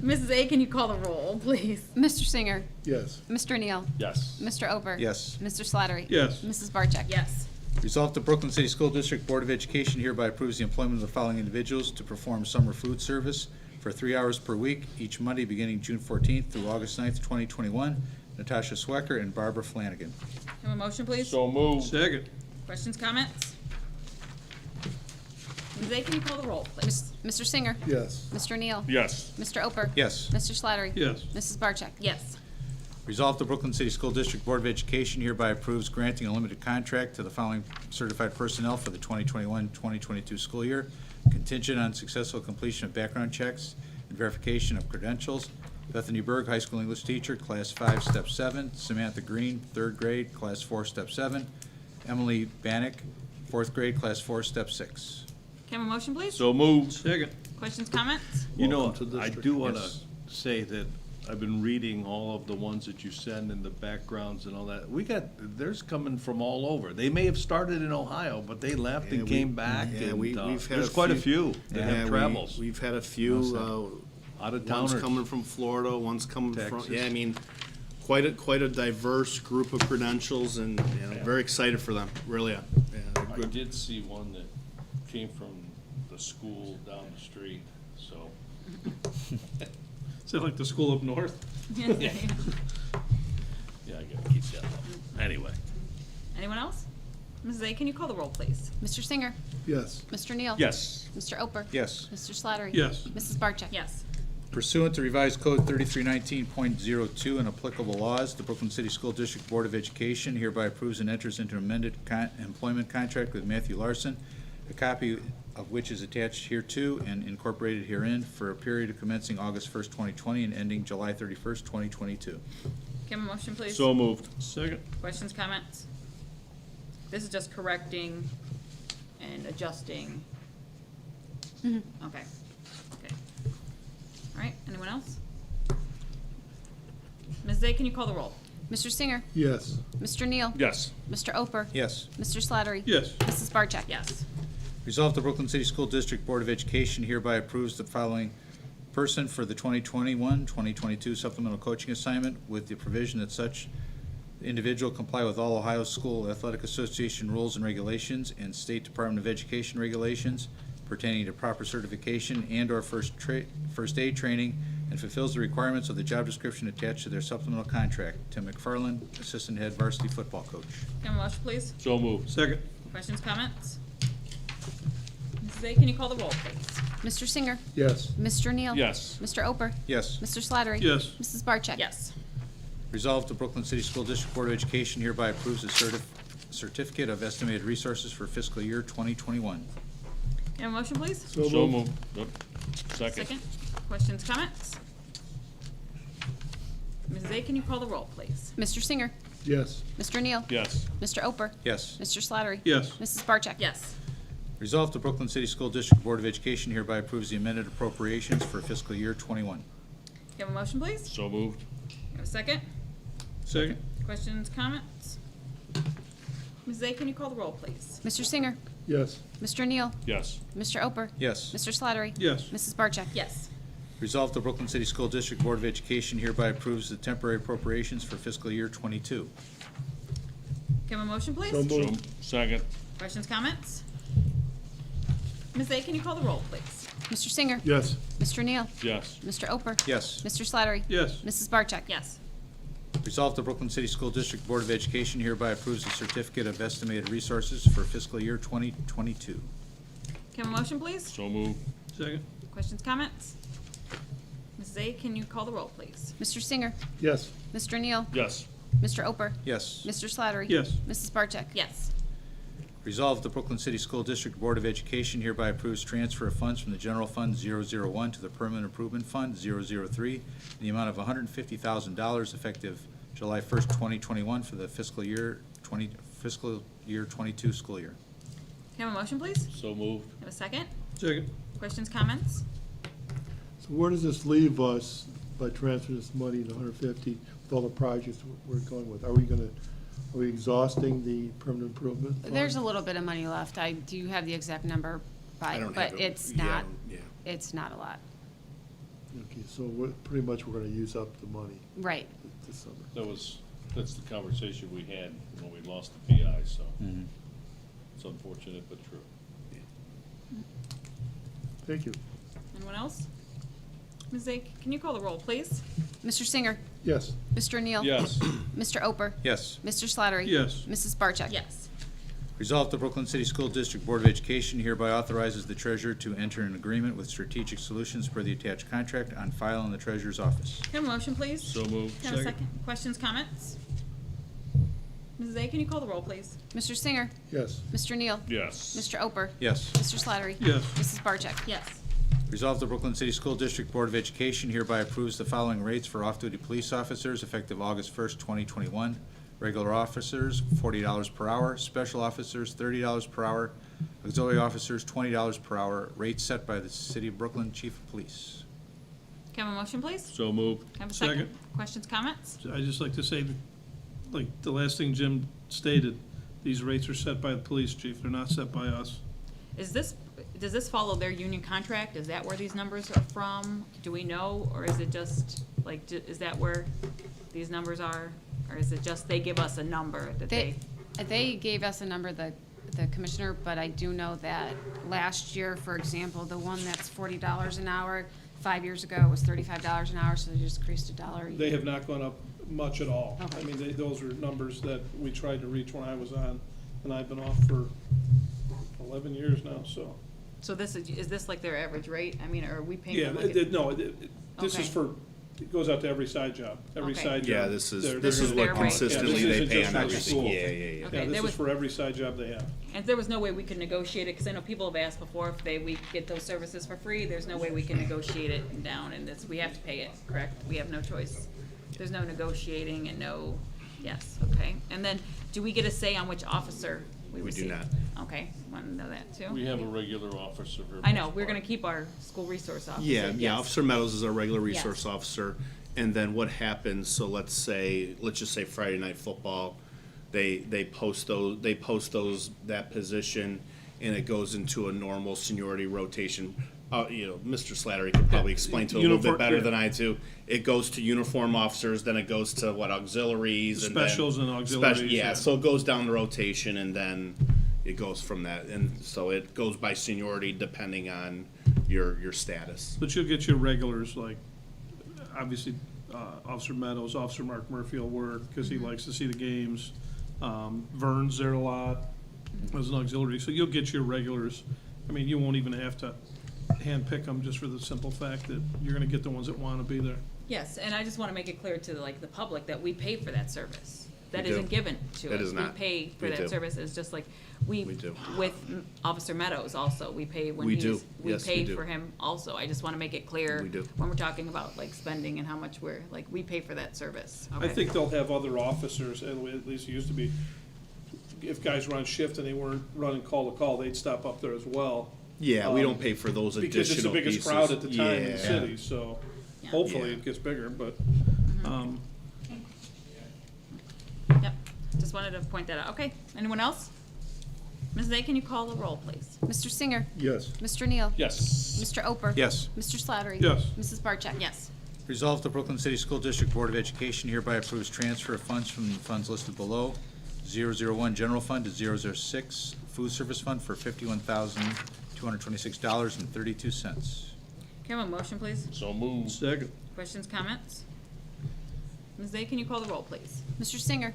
Mrs. A, can you call the roll, please? Mr. Singer. Yes. Mr. Neal. Yes. Mr. Oper. Yes. Mr. Slattery. Yes. Mrs. Barcheck. Yes. Resolved, the Brooklyn City School District Board of Education hereby approves the employment of the following individuals to perform summer food service for 3 hours per week, each Monday beginning June 14th through August 9th, 2021. Natasha Swecker and Barbara Flanagan. Can I have a motion, please? So moved. Second. Questions, comments? Ms. A, can you call the roll, please? Mr. Singer. Yes. Mr. Neal. Yes. Mr. Oper. Yes. Mr. Slattery. Yes. Mrs. Barcheck. Yes. Resolved, the Brooklyn City School District Board of Education hereby approves granting a limited contract to the following certified personnel for the 2021-2022 school year, contingent on successful completion of background checks and verification of credentials. Bethany Berg, high school English teacher, class 5, step 7. Samantha Green, 3rd grade, class 4, step 7. Emily Bannock, 4th grade, class 4, step 6. Can I have a motion, please? So moved. Second. Questions, comments? You know, Welcome to the I district. do want to Yes. say that I've been reading all of the ones that you send and the backgrounds and all that. There's coming from all over. They may have started in Ohio, but they left Yeah, and we- came back, yeah, and we've had there's a quite a few. few that Yeah, have we- travels. We've had a few, Out of one's towners. coming from Florida, one's coming from, Texas. yeah, I mean, quite a diverse group of credentials, and, you know, Yeah. very excited for them, really are. Yeah, they're I good. did see one that came from the school down the street, so. Is that like the school up north? Yeah, I gotta keep that low. Anyway. Anyone else? Mrs. A, can you call the roll, please? Mr. Singer. Yes. Mr. Neal. Yes. Mr. Oper. Yes. Mr. Slattery. Yes. Mrs. Barcheck. Yes. Pursuant to revised code 3319.02 and applicable laws, the Brooklyn City School District Board of Education hereby approves and enters into an amended employment contract with Matthew Larson, a copy of which is attached hereto and incorporated herein for a period of commencing August 1st, 2020 and ending July 31st, 2022. Can I have a motion, please? So moved. Second. Questions, comments? This is just correcting and adjusting. Okay. Okay. All right, anyone else? Ms. A, can you call the roll? Mr. Singer. Yes. Mr. Neal. Yes. Mr. Oper. Yes. Mr. Slattery. Yes. Mrs. Barcheck. Yes. Resolved, the Brooklyn City School District Board of Education hereby approves the following person for the 2021-2022 supplemental coaching assignment with the provision that such individual comply with all Ohio School Athletic Association rules and regulations and State Department of Education regulations pertaining to proper certification and/or first aid training and fulfills the requirements of the job description attached to their supplemental contract. Tim McFarland, Assistant Head Varsity Football Coach. Can I have a motion, please? So moved. Second. Questions, comments? Mrs. A, can you call the roll, please? Mr. Singer. Yes. Mr. Neal. Yes. Mr. Oper. Yes. Mr. Slattery. Yes. Mrs. Barcheck. Yes. Resolved, the Brooklyn City School District Board of Education hereby approves a certificate of estimated resources for fiscal year 2021. Can I have a motion, please? So moved. Yep. Second. Questions, comments? Mrs. A, can you call the roll, please? Mr. Singer. Yes. Mr. Neal. Yes. Mr. Oper. Yes. Mr. Slattery. Yes. Mrs. Barcheck. Yes. Resolved, the Brooklyn City School District Board of Education hereby approves the amended appropriations for fiscal year 21. Can I have a motion, please? So moved. Can I have a second? Second. Questions, comments? Mrs. A, can you call the roll, please? Mr. Singer. Yes. Mr. Neal. Yes. Mr. Oper. Yes. Mr. Slattery. Yes. Mrs. Barcheck. Yes. Resolved, the Brooklyn City School District Board of Education hereby approves the temporary appropriations for fiscal year 22. Can I have a motion, please? So So, moved. second. Questions, comments? Ms. A, can you call the roll, please? Mr. Singer. Yes. Mr. Neal. Yes. Mr. Oper. Yes. Mr. Slattery. Yes. Mrs. Barcheck. Yes. Resolved, the Brooklyn City School District Board of Education hereby approves the certificate of estimated resources for fiscal year 2022. Can I have a motion, please? So moved. Second. Questions, comments? Mrs. A, can you call the roll, please? Mr. Singer. Yes. Mr. Neal. Yes. Mr. Oper. Yes. Mr. Slattery. Yes. Mrs. Barcheck. Yes. Resolved, the Brooklyn City School District Board of Education hereby approves transfer of funds from the General Fund 001 to the Permanent Improvement Fund 003 in the amount of $150,000 effective July 1st, 2021 for the fiscal year 22 school year. Can I have a motion, please? So moved. Have a second? Second. Questions, comments? So where does this leave us by transferring this money, the 150, with all the projects we're going with? Are we exhausting the permanent improvement fund? There's a little bit of money left. I do have the exact number I don't but have it. it's Yeah, not, yeah. it's not a lot. Okay, so pretty much we're gonna use up the money Right. this summer. That's the conversation we had when we lost the PI, so it's unfortunate but true. Thank you. Anyone else? Ms. A, can you call the roll, please? Mr. Singer. Yes. Mr. Neal. Yes. Mr. Oper. Yes. Mr. Slattery. Yes. Mrs. Barcheck. Yes. Resolved, the Brooklyn City School District Board of Education hereby authorizes the treasurer to enter an agreement with Strategic Solutions per the attached contract on file in the treasurer's office. Can I have a motion, please? So moved. Can I have a second? Questions, comments? Mrs. A, can you call the roll, please? Mr. Singer. Yes. Mr. Neal. Yes. Mr. Oper. Yes. Mr. Slattery. Yes. Mrs. Barcheck. Yes. Resolved, the Brooklyn City School District Board of Education hereby approves the following rates for off-duty police officers effective August 1st, 2021. Regular officers, $40 per hour. Special officers, $30 per hour. Auxiliary officers, $20 per hour. Rates set by the City of Brooklyn Chief of Police. Can I have a motion, please? So moved. Can I have a second? Second. Questions, comments? I'd just like to say, like the last thing Jim stated, these rates are set by the police chief, they're not set by us. Does this follow their union contract? Is that where these numbers are from? Do we know, or is it just, like, is that where these numbers are? Or is it just they give us a number that They gave us a number, the commissioner, but I do know that last year, for example, the one that's $40 an hour, 5 years ago, it was $35 an hour, so they just increased $1. They have not gone up much at all. Okay. I mean, those are numbers that we tried to reach when I was on, and I've been off for 11 years now, so. So this is this like their average rate? I mean, are we paying Yeah, them like a- no, this Okay. is for, it goes out to every side job, every Okay. side job. Yeah, this They're- is they're what their rate. consistently Yeah, this they isn't pay just on for every the school. school. Yeah. Okay, Yeah, there this is was- for every side job they have. And there was no way we could negotiate it, because I know people have asked before if we get those services for free, there's no way we can negotiate it down, and we have to pay it, correct? We have no choice. There's no negotiating and no, yes, okay. And then, do we get a say on which officer we We do receive? not. Okay, want to know that too? We have a regular officer. for I know, most we're part. gonna keep our school resource officer. Yeah, yes. Officer Meadows is our regular resource Yes. officer. And then what happens, so let's just say Friday Night Football, they post those, that position, and it goes into a normal seniority rotation. Mr. Slattery could probably explain to it a little bit Uniform- better yeah. than I do. It goes to uniform officers, then it goes to auxiliaries, and then. Specials and auxiliaries, Yeah, yeah. so it goes down the rotation, and then it goes from that, and so it goes by seniority depending on your status. But you'll get your regulars, like, obviously, Officer Meadows, Officer Mark Murphy will work, because he likes to see the games. Vern's there a lot as an auxiliary, so you'll get your regulars. I mean, you won't even have to handpick them, just for the simple fact that you're gonna get the ones that wanna be there. Yes, and I just wanna make it clear to the public that we pay for that service. That We do. isn't given to us. It is not. We pay for We that do. service, it's just like, We do. with Officer Meadows also, we pay when We he's, do. we Yes, we pay do. for him also. I just wanna make it clear. We do. When we're talking about like spending and how much we pay for that service, I okay? think they'll have other officers, and at least it used to be, if guys were on shift and they weren't running call to call, they'd stop up there as well. Yeah, we don't pay for those additional Because pieces. it's the biggest crowd at the time in the Yeah. city, so Yeah. hopefully Yeah. it gets bigger, but, Yep, just wanted to point that out. Okay, anyone else? Mrs. A, can you call the roll, please? Mr. Singer. Yes. Mr. Neal. Yes. Mr. Oper. Yes. Mr. Slattery. Yes. Mrs. Barcheck. Yes. Resolved, the Brooklyn City School District Board of Education hereby approves transfer of funds from the funds listed below. 001 General Fund to 006 Food Service Fund for $51,226.32. Can I have a motion, please? So moved. second. Questions, comments? Mrs. A, can you call the roll, please? Mr. Singer.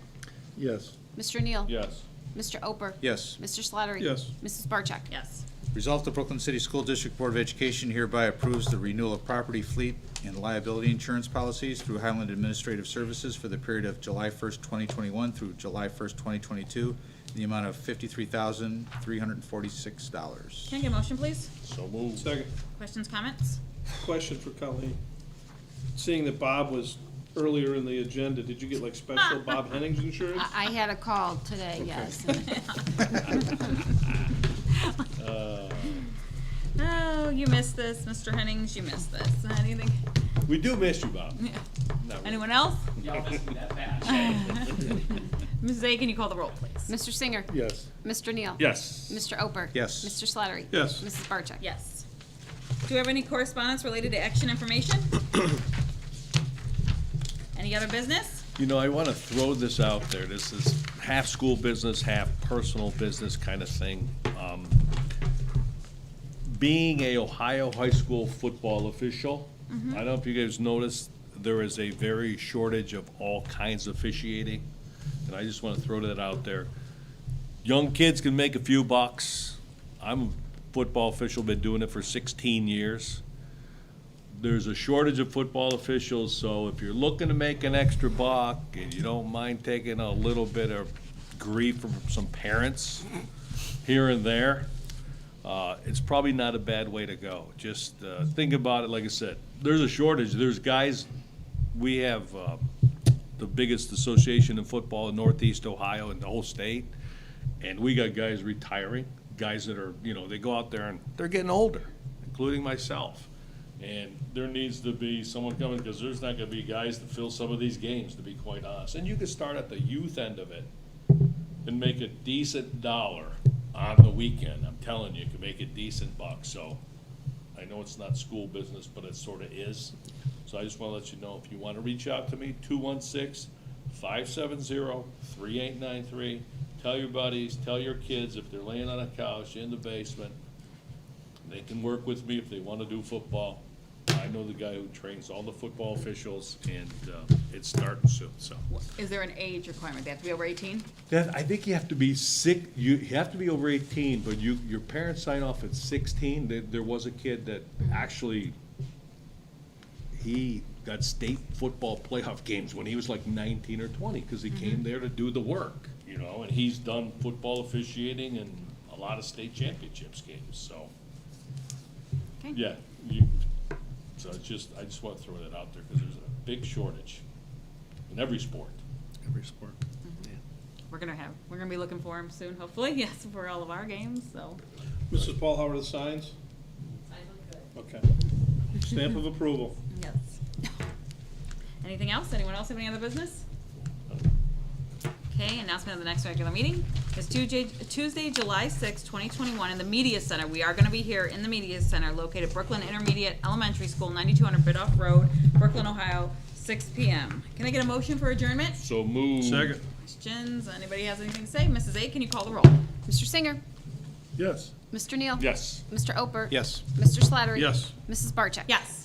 Yes. Mr. Neal. Yes. Mr. Oper. Yes. Mr. Slattery. Yes. Mrs. Barcheck. Yes. Resolved, the Brooklyn City School District Board of Education hereby approves the renewal of property, fleet, and liability insurance policies through Highland Administrative Services for the period of July 1st, 2021 through July 1st, 2022, in the amount of $53,346. Can I get a motion, please? So moved. Second. Questions, comments? Question for Colleen. Seeing that Bob was earlier in the agenda, did you get like special Bob Hennings insurance? I had a call today, yes. Oh, you missed this, Mr. Hennings, you missed this. Anything? We do miss you, Bob. Anyone else? Y'all missed me that bad. Mrs. A, can you call the roll, please? Mr. Singer. Yes. Mr. Neal. Yes. Mr. Oper. Yes. Mr. Slattery. Yes. Mrs. Barcheck. Yes. Do we have any correspondence related to action information? Any other business? You know, I want to throw this out there. This is half school business, half personal business kind of thing. Being a Ohio high school football official, I don't know if you guys noticed, there is a very shortage of all kinds of officiating. And I just want to throw that out there. young kids can make a few bucks. I'm a football official, been doing it for 16 years. There's a shortage of football officials, so if you're looking to make an extra buck and you don't mind taking a little bit of grief from some parents here and there, it's probably not a bad way to go. Just think about it, like I said, there's a shortage. There's guys, we have the biggest association in football in Northeast Ohio and the whole state, and we got guys retiring, guys that are, they go out there and they're getting older, including myself. And there needs to be someone coming, because there's not gonna be guys to fill some of these games, to be quite honest. And you can start at the youth end of it and make a decent dollar on the weekend. I'm telling you, you can make a decent buck. So I know it's not school business, but it sort of is. So I just wanna let you know, if you wanna reach out to me, 216-570-3893. Tell your buddies, tell your kids, if they're laying on a couch in the basement, they can work with me if they wanna do football. I know the guy who trains all the football officials, and it's starting soon, so. Is there an age requirement? They have to be over 18? I think you have to be you have to be over 18, but your parents sign off at 16. There was a kid that actually, he got state football playoff games when he was like 19 or 20, because he came there to do the work, and he's done football officiating in a lot of state championships games, so. Okay. Yeah, so I just want to throw that out there, because there's a big shortage in every sport. Every sport. We're gonna be looking for them soon, hopefully, yes, for all of our games, so. Mrs. Paul, how are the signs? Signs look good. Okay. Stamp of approval. Yes. Anything else? Anyone else have any other business? Okay, announcement of the next regular meeting is Tuesday, July 6, 2021, in the Media Center. We are gonna be here in the Media Center, located Brooklyn Intermediate Elementary School, 9200 Bidoff Road, Brooklyn, Ohio, 6 p.m. Can I get a motion for adjournment? So move. Second. Questions? Anybody has anything to say? Mrs. A, can you call the roll? Mr. Singer, Yes. Mr. Neal? Yes. Mr. Oper? Yes. Mr. Slattery? Yes. Mrs. Barcheck? Yes.